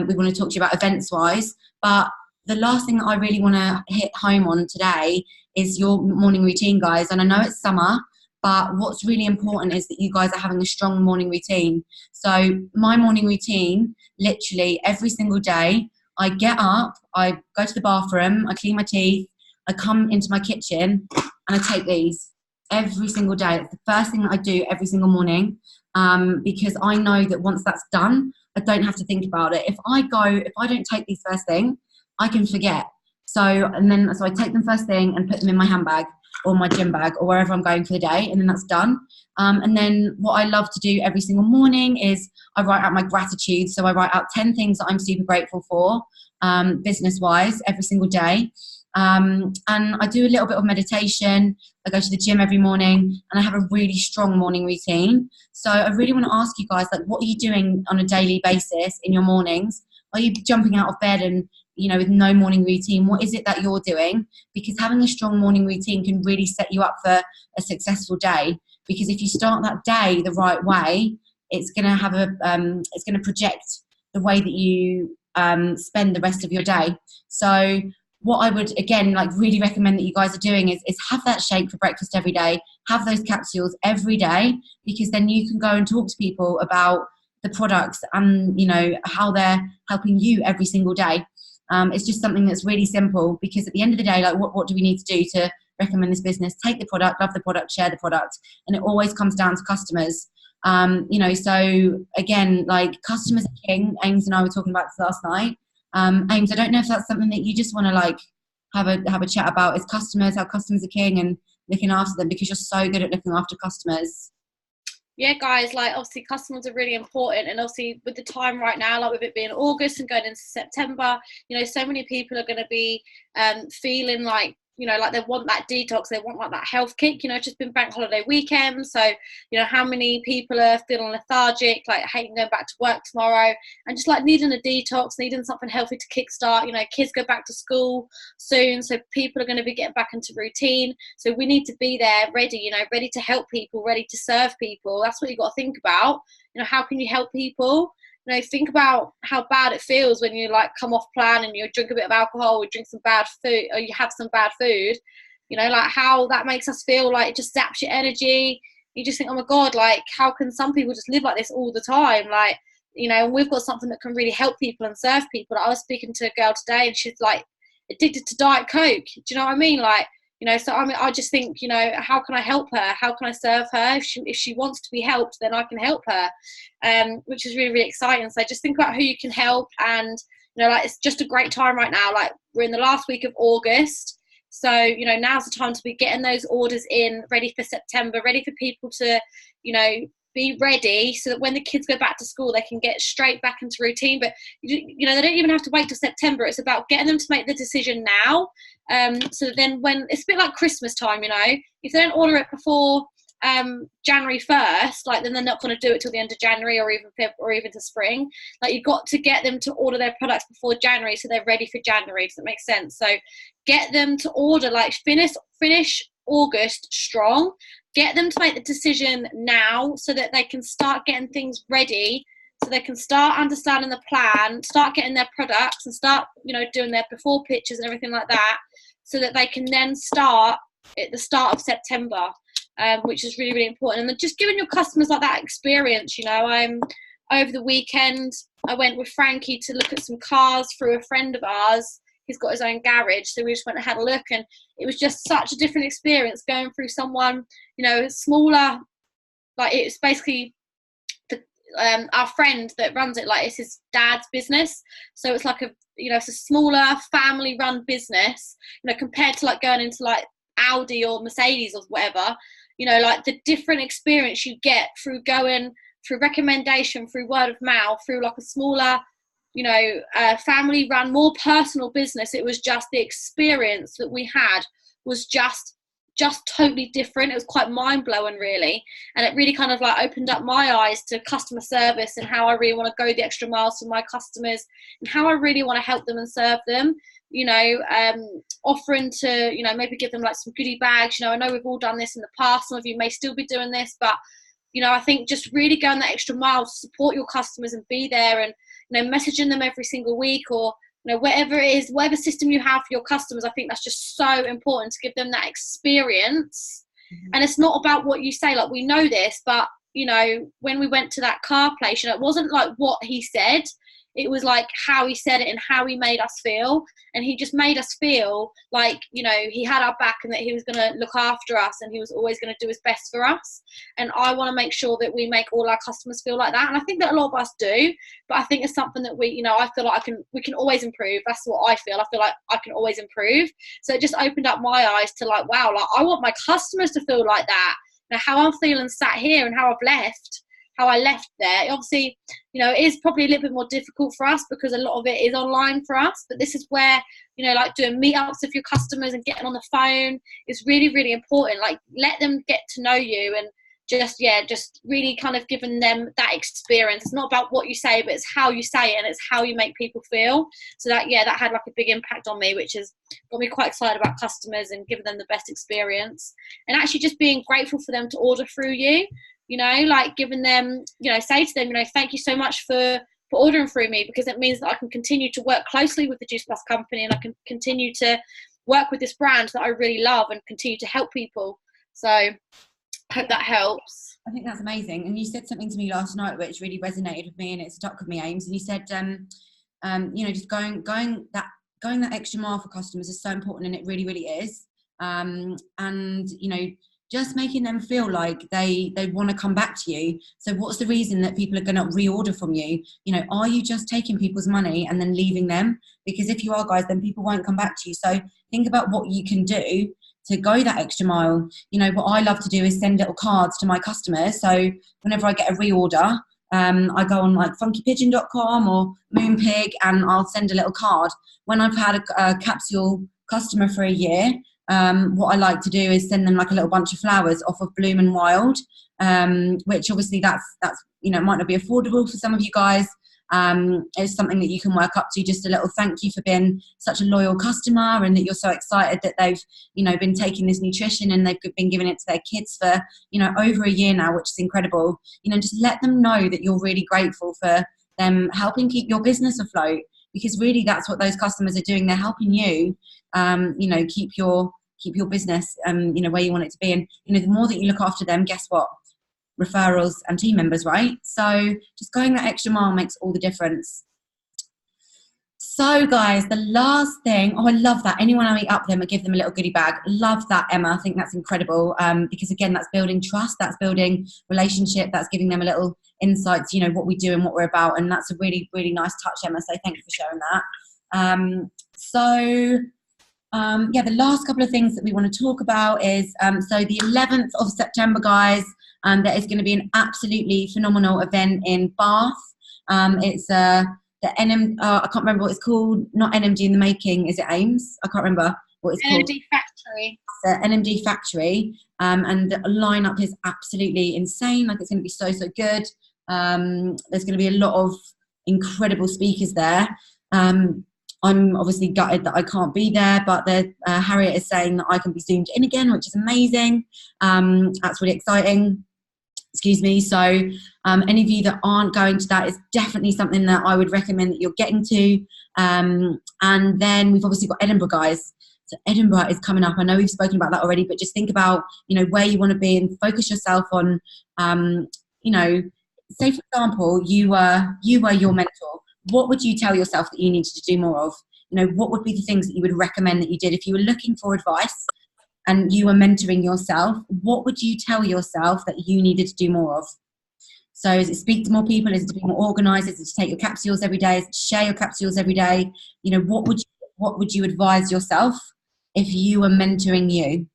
we want to talk to you about events-wise, but the last thing that I really want to hit home on today is your morning routine, guys. And I know it's summer, but what's really important is that you guys are having a strong morning routine. So my morning routine, literally every single day, I get up, I go to the bathroom, I clean my teeth, I come into my kitchen, and I take these every single day. It's the first thing that I do every single morning, because I know that once that's done, I don't have to think about it. If I don't take these first thing, I can forget. So I take them first thing and put them in my handbag or my gym bag or wherever I'm going for the day, and then that's done. And then what I love to do every single morning is I write out my gratitude. So I write out 10 things that I'm super grateful for, business-wise, every single day. And I do a little bit of meditation. I go to the gym every morning, and I have a really strong morning routine. So I really want to ask you guys, like, what are you doing on a daily basis in your mornings? Are you jumping out of bed and, you know, with no morning routine? What is it that you're doing? Because having a strong morning routine can really set you up for a successful day. Because if you start that day the right way, it's going to have it's going to project the way that you spend the rest of your day. So what I would, again, like, really recommend that you guys are doing is have that shake for breakfast every day. Have those capsules every day, because then you can go and talk to people about the products and, you know, how they're helping you every single day. It's just something that's really simple, because at the end of the day, like, what do we need to do to recommend this business? Take the product, love the product, share the product. And it always comes down to customers. You know, so again, like, customers are king. Ames and I were talking about this last night. Ames, I don't know if that's something that you just want to, like, have a chat about, is customers, how customers are king and looking after them, because you're so good at looking after customers. yeah, guys, like obviously customers are really important, and obviously with the time right now, like with it being August and going into September, you know, so many people are going to be feeling like, you know, like they want that detox, they want like that health kick. You know, it's just been bank holiday weekend, so you know how many people are feeling lethargic, like hating going back to work tomorrow, and just like needing a detox, needing something healthy to kickstart. You know, kids go back to school soon, so people are going to be getting back into routine. So we need to be there, ready. You know, ready to help people, ready to serve people. That's what you got to think about. You know, how can you help people? You know, think about how bad it feels when you like come off plan and you drink a bit of alcohol, or drink some bad food, or you have some bad food. You know, like how that makes us feel. Like it just zaps your energy. You just think, oh my god, like how can some people just live like this all the time? Like, you know, we've got something that can really help people and serve people. Like, I was speaking to a girl today, and she's like addicted to Diet Coke. Do you know what I mean? Like, you know, so I mean, I just think, you know, how can I help her? How can I serve her? If she wants to be helped, then I can help her, which is really, really exciting. So just think about who you can help, and, you know, like it's just a great time right now. Like we're in the last week of August. So, you know, now's the time to be getting those orders in, ready for September, ready for people to, you know, be ready so that when the kids go back to school, they can get straight back into routine. But, you know, they don't even have to wait till September. It's about getting them to make the decision now. So that then when it's a bit like Christmas time, you know, if they don't order it before January 1st, like then they're not going to do it till the end of January or even Feb or even to spring. Like you've got to get them to order their products before January so they're ready for January. Does that make sense? So get them to order, like finish August strong. Get them to make the decision now so that they can start getting things ready, so they can start understanding the plan, start getting their products and start, you know, doing their before pictures and everything like that, so that they can then start at the start of September, which is really, really important. And just giving your customers like that experience, you know. Over the weekend, I went with Frankie to look at some cars through a friend of ours. He's got his own garage, so we just went and had a look, and it was just such a different experience going through someone, you know, smaller. Like it's basically our friend that runs it, like it's his dad's business, so it's like a, you know, it's a smaller family run business, you know, compared to like going into like Audi or Mercedes or whatever. You know, like the different experience you get through going through recommendation, through word of mouth, through like a smaller, you know, family run, more personal business. It was just the experience that we had was just totally different. It was quite mind-blowing, really, and it really kind of like opened up my eyes to customer service and how I really want to go the extra miles for my customers and how I really want to help them and serve them. You know, offering to, you know, maybe give them like some goodie bags. You know, I know we've all done this in the past, some of you may still be doing this, but, you know, I think just really going that extra mile to support your customers and be there, and, you know, messaging them every single week, or, you know, whatever it is, whatever system you have for your customers. I think that's just so important to give them that experience. Mm-hmm. And it's not about what you say, like we know this, but, you know, when we went to that car place, you know, it wasn't like what he said, it was like how he said it and how he made us feel. And he just made us feel like, you know, he had our back and that he was going to look after us and he was always going to do his best for us. And I want to make sure that we make all our customers feel like that. And I think that a lot of us do, but I think it's something that we, you know, I feel like we can always improve. That's what I feel. I feel like I can always improve. So it just opened up my eyes to like, wow, like I want my customers to feel like that. Now, how I'm feeling sat here and how I left there, obviously, you know, it is probably a little bit more difficult for us because a lot of it is online for us, but this is where, you know, like doing meetups with your customers and getting on the phone is really, really important. Like let them get to know you and just really kind of giving them that experience. It's not about what you say, but it's how you say it and it's how you make people feel. So that had like a big impact on me, which has got me quite excited about customers and giving them the best experience, and actually just being grateful for them to order through you. You know, like giving them, you know, say to them, you know, thank you so much for ordering through me, because it means that I can continue to work closely with the Juice Plus company and I can continue to work with this brand that I really love and continue to help people. So I hope that helps. I think that's amazing. And you said something to me last night which really resonated with me and it stuck with me, Ames. And you said, you know, just going that extra mile for customers is so important, and it really, really is. And, you know, just making them feel like they want to come back to you. So what's the reason that people are going to reorder from you? You know, are you just taking people's money and then leaving them? Because if you are, guys, then people won't come back to you. So think about what you can do to go that extra mile. You know, what I love to do is send little cards to my customers. So whenever I get a reorder, I go on like funkypigeon.com or Moonpig, and I'll send a little card. When I've had a capsule customer for a year, what I like to do is send them like a little bunch of flowers off of Bloom and Wild, which obviously that's you know, it might not be affordable for some of you guys. It's something that you can work up to, just a little thank you for being such a loyal customer, and that you're so excited that they've, you know, been taking this nutrition and they've been giving it to their kids for, you know, over a year now, which is incredible. You know, just let them know that you're really grateful for them helping keep your business afloat, because really that's what those customers are doing. They're helping you, you know, keep your business, you know, where you want it to be. And, you know, the more that you look after them, guess what? Referrals and team members, right? So just going that extra mile makes all the difference. So guys, the last thing, I love that. Anyone I meet up them, I give them a little goodie bag. Love that, Emma. I think that's incredible, because again, that's building trust, that's building relationship, that's giving them a little insight to, you know, what we do and what we're about. And that's a really, really nice touch, Emma. So thank you for sharing that. Yeah, the last couple of things that we want to talk about is, so the 11th of September, guys, there is going to be an absolutely phenomenal event in Bath. It's the I can't remember what it's called. Not NMD in the making. Is it Ames? I can't remember what it's called. NMD Factory. The NMD Factory. And the lineup is absolutely insane. Like, it's going to be so, so good. There's going to be a lot of incredible speakers there. I'm obviously gutted that I can't be there, but Harriet is saying that I can be zoomed in again, which is amazing. That's really exciting. Excuse me. So any of you that aren't going to that, is definitely something that I would recommend that you're getting to. And then we've obviously got Edinburgh, guys. So Edinburgh is coming up. I know we've spoken about that already, but just think about, you know, where you want to be and focus yourself on, you know, say for example, you were your mentor. What would you tell yourself that you needed to do more of? You know, what would be the things that you would recommend that you did if you were looking for advice and you were mentoring yourself? What would you tell yourself that you needed to do more of? So is it speak to more people? Is it to be more organized? Is it to take your capsules every day? Is it to share your capsules every day? You know, what would you advise yourself if you were mentoring you?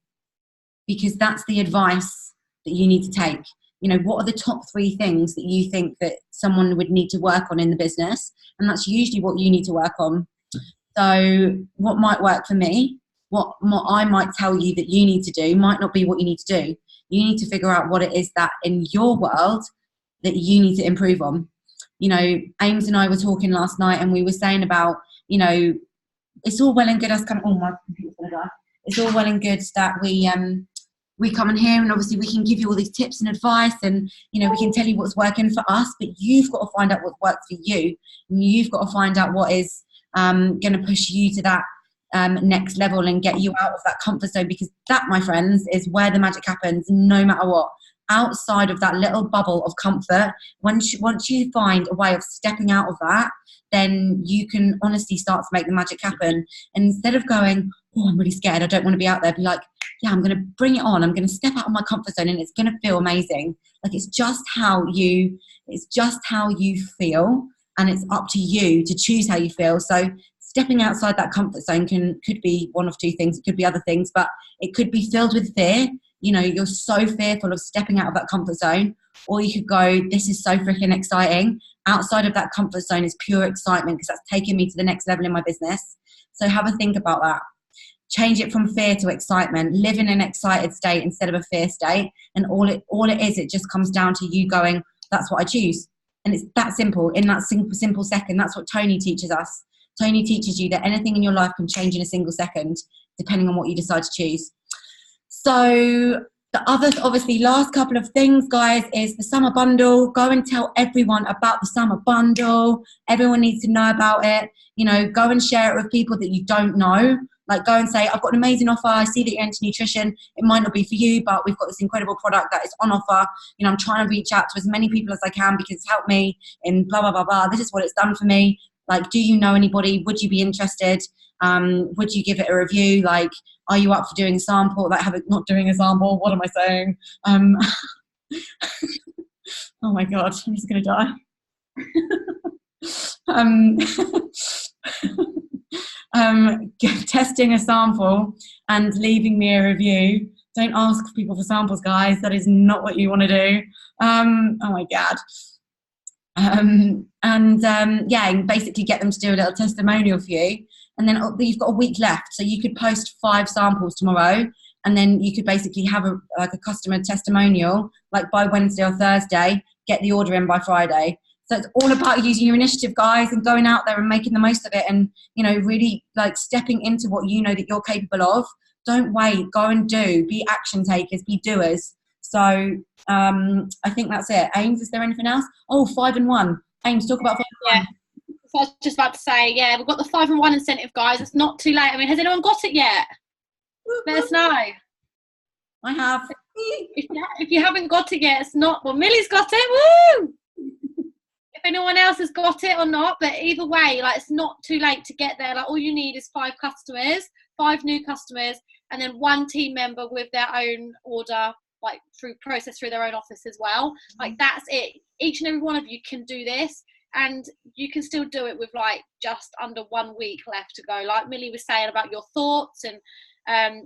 Because that's the advice that you need to take. You know, what are the top 3 things that you think that someone would need to work on in the business? And that's usually what you need to work on. So what might work for me, what I might tell you that you need to do might not be what you need to do. You need to figure out what it is that in your world that you need to improve on. You know, Ames and I were talking last night, and we were saying about, you know, it's all well and good us coming, oh, my computer's gonna die. It's all well and good that we come in here and obviously we can give you all these tips and advice, and, you know, we can tell you what's working for us, but you've got to find out what works for you. And you've got to find out what is going to push you to that next level and get you out of that comfort zone, because that, my friends, is where the magic happens, no matter what. Outside of that little bubble of comfort, once you find a way of stepping out of that, then you can honestly start to make the magic happen. And instead of going, oh, I'm really scared, I don't want to be out there, be like, yeah, I'm going to bring it on. I'm going to step out of my comfort zone, and it's going to feel amazing. Like, it's just how you feel, and it's up to you to choose how you feel. So stepping outside that comfort zone could be one of 2 things. It could be other things, but it could be filled with fear. You know, you're so fearful of stepping out of that comfort zone. Or you could go, this is so freaking exciting. Outside of that comfort zone is pure excitement, because that's taking me to the next level in my business. So have a think about that. Change it from fear to excitement. Live in an excited state instead of a fear state. And all it is, it just comes down to you going, that's what I choose. And it's that simple. In that simple second, that's what Tony teaches us. Tony teaches you that anything in your life can change in a single second, depending on what you decide to choose. So the other, obviously, last couple of things, guys, is the summer bundle. Go and tell everyone about the summer bundle. Everyone needs to know about it. You know, go and share it with people that you don't know. Like, go and say, I've got an amazing offer. I see that you're into nutrition. It might not be for you, but we've got this incredible product that is on offer. You know, I'm trying to reach out to as many people as I can because it's helped me in blah, blah, blah, blah. This is what it's done for me. Like, do you know anybody? Would you be interested? Would you give it a review? Like, are you up for doing a sample? Like, not doing a sample. What am I saying? Oh my God, I'm just going to die. testing a sample and leaving me a review. Don't ask people for samples, guys. That is not what you want to do. Oh my God. Yeah, and basically get them to do a little testimonial for you. And then you've got a week left. So you could post 5 samples tomorrow, and then you could basically have a customer testimonial, like by Wednesday or Thursday, get the order in by Friday. So it's all about using your initiative, guys, and going out there and making the most of it, and, you know, really like stepping into what you know that you're capable of. Don't wait, go and do, be action takers, be doers. So I think that's it. Ames, is there anything else? Oh, 5 and 1. Ames, talk about 5 and 1. So I was just about to say, yeah, we've got the 5 and 1 incentive, guys. It's not too late. I mean, has anyone got it yet? Let us know. I have. If you haven't got it yet, it's not. Well, Millie's got it. Woo! If anyone else has got it or not, but either way, like, it's not too late to get there. Like, all you need is 5 customers, 5 new customers, and then 1 team member with their own order, like through their own office as well. Like, that's it. Each and every one of you can do this, and you can still do it with like just under 1 week left to go. Like Millie was saying about your thoughts and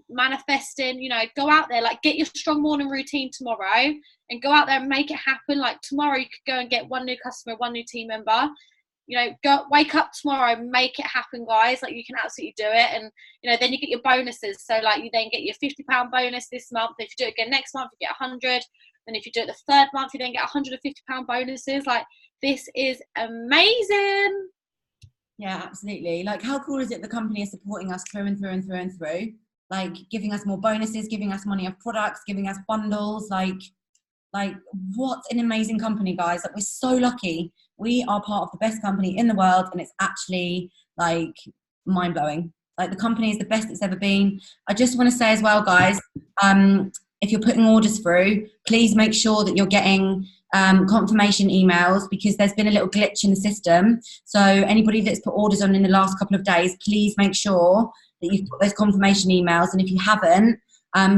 manifesting, you know, go out there, like, get your strong morning routine tomorrow and go out there and make it happen. Like, tomorrow you could go and get 1 new customer, 1 new team member. You know, go wake up tomorrow, make it happen, guys. Like, you can absolutely do it. And, you know, then you get your bonuses. So like, you then get your £50 bonus this month. If you do it again next month, you get 100. And if you do it the 3rd month, you then get £150 bonuses. Like, this is amazing. Yeah, absolutely. Like, how cool is it the company is supporting us through and through and through and through, like giving us more bonuses, giving us money off products, giving us bundles. Like what an amazing company, guys. Like, we're so lucky. We are part of the best company in the world, and it's actually like mind-blowing. Like, the company is the best it's ever been. I just want to say as well, guys, if you're putting orders through, please make sure that you're getting confirmation emails, because there's been a little glitch in the system. So anybody that's put orders on in the last couple of days, please make sure that you've got those confirmation emails. And if you haven't,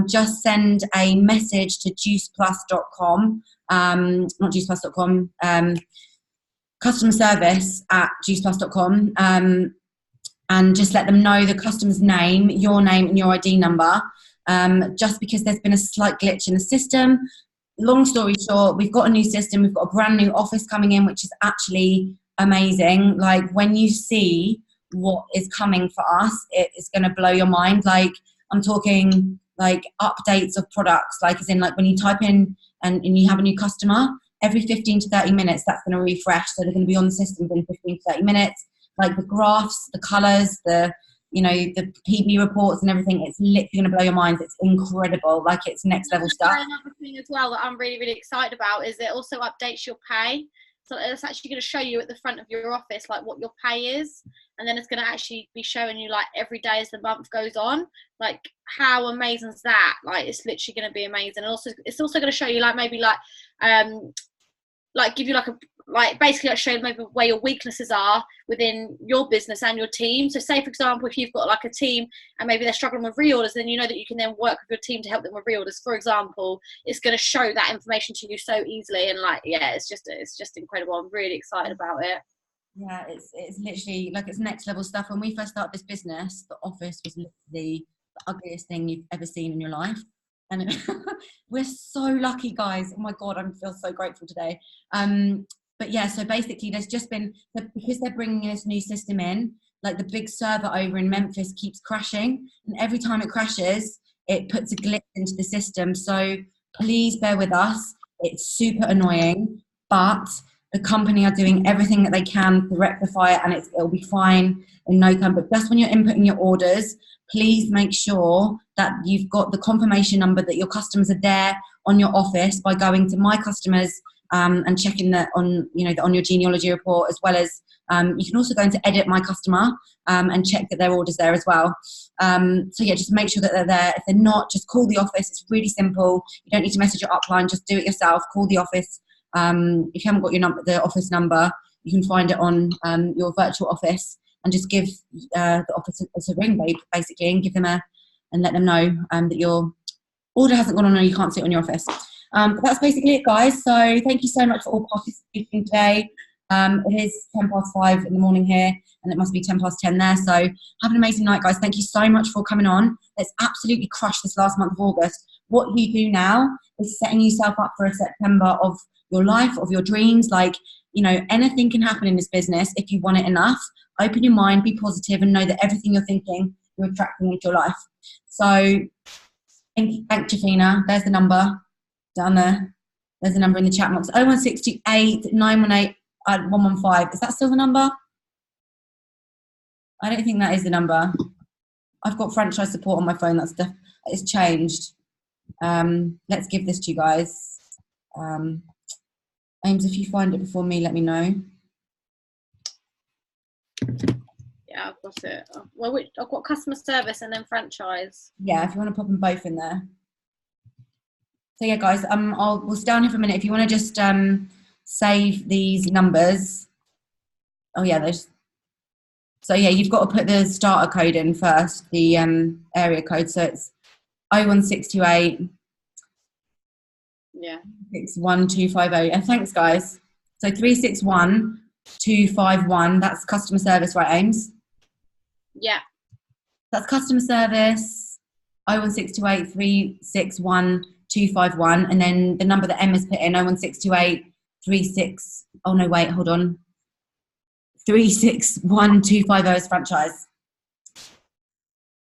just send a message to juiceplus.com, not juiceplus.com, customer service at juiceplus.com, and just let them know the customer's name, your name and your ID number, just because there's been a slight glitch in the system. Long story short, we've got a new system. We've got a brand new office coming in, which is actually amazing. Like, when you see what is coming for us, it is going to blow your mind. Like, I'm talking like updates of products, like as in like when you type in and you have a new customer, every 15 to 30 minutes, that's going to refresh. So they're going to be on the system within 15 to 30 minutes. Like, the graphs, the colors, the, you know, the PB reports and everything, it's literally going to blow your minds. It's incredible. Like, it's next level stuff. Another thing as well that I'm really, really excited about is it also updates your pay. So it's actually going to show you at the front of your office, like, what your pay is. And then it's going to actually be showing you, like, every day as the month goes on. Like, how amazing is that? Like, it's literally going to be amazing. And also, it's also going to show you, like, maybe like give you like basically like show maybe where your weaknesses are within your business and your team. So say, for example, if you've got like a team and maybe they're struggling with reorders, then you know that you can then work with your team to help them with reorders, for example. It's going to show that information to you so easily, and like, yeah, it's just incredible. I'm really excited about it. Yeah, it's literally like, it's next level stuff. When we first started this business, the office was literally the ugliest thing you've ever seen in your life. And we're so lucky, guys. Oh my God, I feel so grateful today. But yeah, so basically there's just been, because they're bringing this new system in, like, the big server over in Memphis keeps crashing, and every time it crashes, it puts a glitch into the system. So please bear with us. It's super annoying, but the company are doing everything that they can to rectify it, and it'll be fine in no time. But just when you're inputting your orders, please make sure that you've got the confirmation number that your customers are there on your office by going to My Customers and checking that on, you know, on your genealogy report, as well as you can also go into Edit My Customer and check that their order's there as well. So yeah, just make sure that they're there. If they're not, just call the office. It's really simple. You don't need to message your upline. Just do it yourself. Call the office. If you haven't got the office number, you can find it on your virtual office, and just give the office a ring, basically, and give them and let them know that your order hasn't gone on, or you can't see it on your office. But that's basically it, guys. So thank you so much for all participating today. It is 5:10 in the morning here, and it must be 10:10 there. So have an amazing night, guys. Thank you so much for coming on. Let's absolutely crush this last month of August. What you do now is setting yourself up for a September of your life, of your dreams. Like, you know, anything can happen in this business if you want it enough. Open your mind, be positive, and know that everything you're thinking, you're attracting into your life. So thank Jafina. There's the number down there. There's the number in the chat box. 01628 918 115. Is that still the number? I don't think that is the number. I've got franchise support on my phone. It's changed. Let's give this to you guys. Ames, if you find it before me, let me know. Yeah, I've got it. Well, I've got customer service and then franchise. Yeah, if you want to pop them both in there. So yeah, guys, we'll stay on here for a minute. If you want to just save these numbers. Oh yeah, those. So yeah, you've got to put the starter code in first, the area code. So it's 01628. Yeah. 61250. And thanks, guys. So 361251. That's customer service, right, Ames? Yeah. That's customer service. 01628 361 251, and then the number that Emma's put in, 01628 36. Oh no, wait, hold on. 361250 is franchise.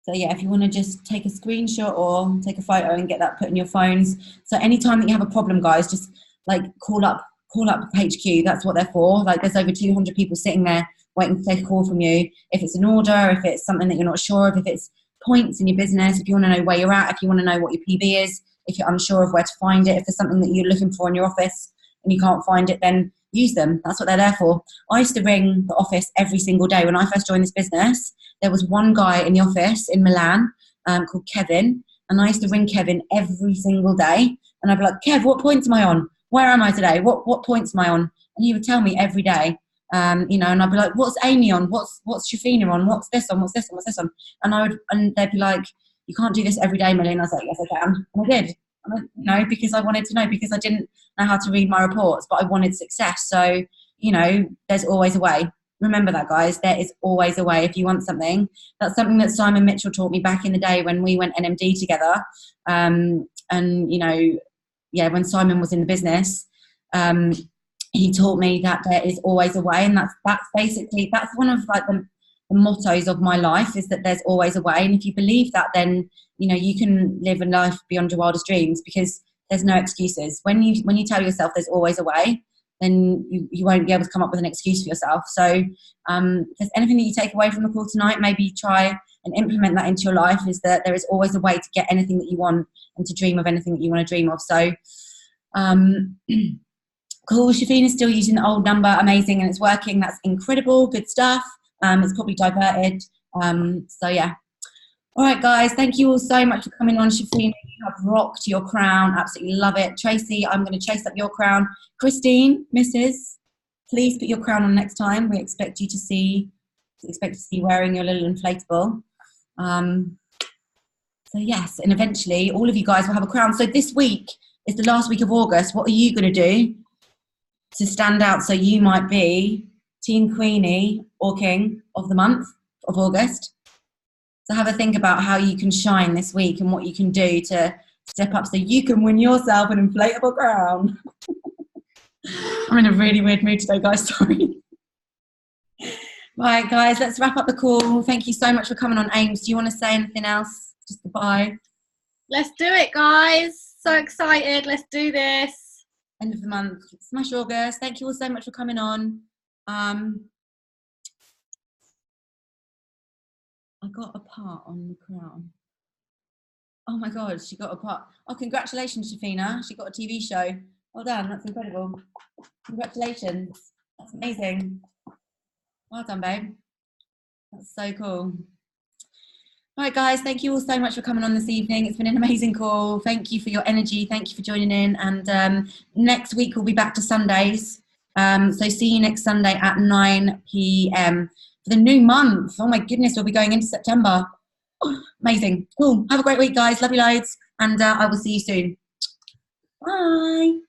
So yeah, if you want to just take a screenshot or take a photo and get that put in your phones. So anytime that you have a problem, guys, just like call up HQ. That's what they're for. Like there's over 200 people sitting there waiting to take a call from you. If it's an order, if it's something that you're not sure of, if it's points in your business, if you want to know where you're at, if you want to know what your PB is, if you're unsure of where to find it, if there's something that you're looking for in your office and you can't find it, then use them. That's what they're there for. I used to ring the office every single day. When I first joined this business, there was one guy in the office in Milan called Kevin, and I used to ring Kevin every single day, and I'd be like, Kev, what points am I on? Where am I today? What points am I on? And he would tell me every day, you know, and I'd be like, what's Amy on? What's Shafina on? What's this on? What's this on? What's this on? And they'd be like, you can't do this every day, Millie. And I was like, yes, I can. And I did. No, because I wanted to know, because I didn't know how to read my reports, but I wanted success. So, you know, there's always a way. Remember that, guys. There is always a way if you want something. That's something that Simon Mitchell taught me back in the day when we went NMD together. And, you know, yeah, when Simon was in the business, he taught me that there is always a way. And that's basically, that's one of like the mottos of my life, is that there's always a way. And if you believe that, then you know you can live a life beyond your wildest dreams, because there's no excuses. When you tell yourself there's always a way, then you won't be able to come up with an excuse for yourself. So if there's anything that you take away from the call tonight, maybe try and implement that into your life, is that there is always a way to get anything that you want and to dream of anything that you want to dream of. So cool. Shafina's still using the old number. Amazing. And it's working. That's incredible. Good stuff. It's probably diverted. So yeah. All right, guys. Thank you all so much for coming on. Shafina, you have rocked your crown. Absolutely love it. Tracy, I'm going to chase up your crown. Christine, Mrs., please put your crown on next time. We expect you to see wearing your little inflatable. So yes, and eventually all of you guys will have a crown. So this week is the last week of August. What are you going to do to stand out so you might be Teen Queenie or King of the month of August? So have a think about how you can shine this week and what you can do to step up so you can win yourself an inflatable crown. I'm in a really weird mood today, guys. Sorry. Right, guys, let's wrap up the call. Thank you so much for coming on. Ames, do you want to say anything else? Just goodbye. Let's do it, guys. So excited. Let's do this. End of the month. Smash August. Thank you all so much for coming on. I got a part on the crown. Oh my God, she got a part. Oh, congratulations, Shafina. She got a TV show. Well done, that's incredible. Congratulations. That's amazing. Well done, babe. That's so cool. All right, guys, thank you all so much for coming on this evening. It's been an amazing call. Thank you for your energy. Thank you for joining in. And next week, we'll be back to Sundays. So see you next Sunday at 9 p.m. for the new month. Oh my goodness, we'll be going into September. Oh, amazing. Cool. Have a great week, guys. Love you loads. And I will see you soon. Bye.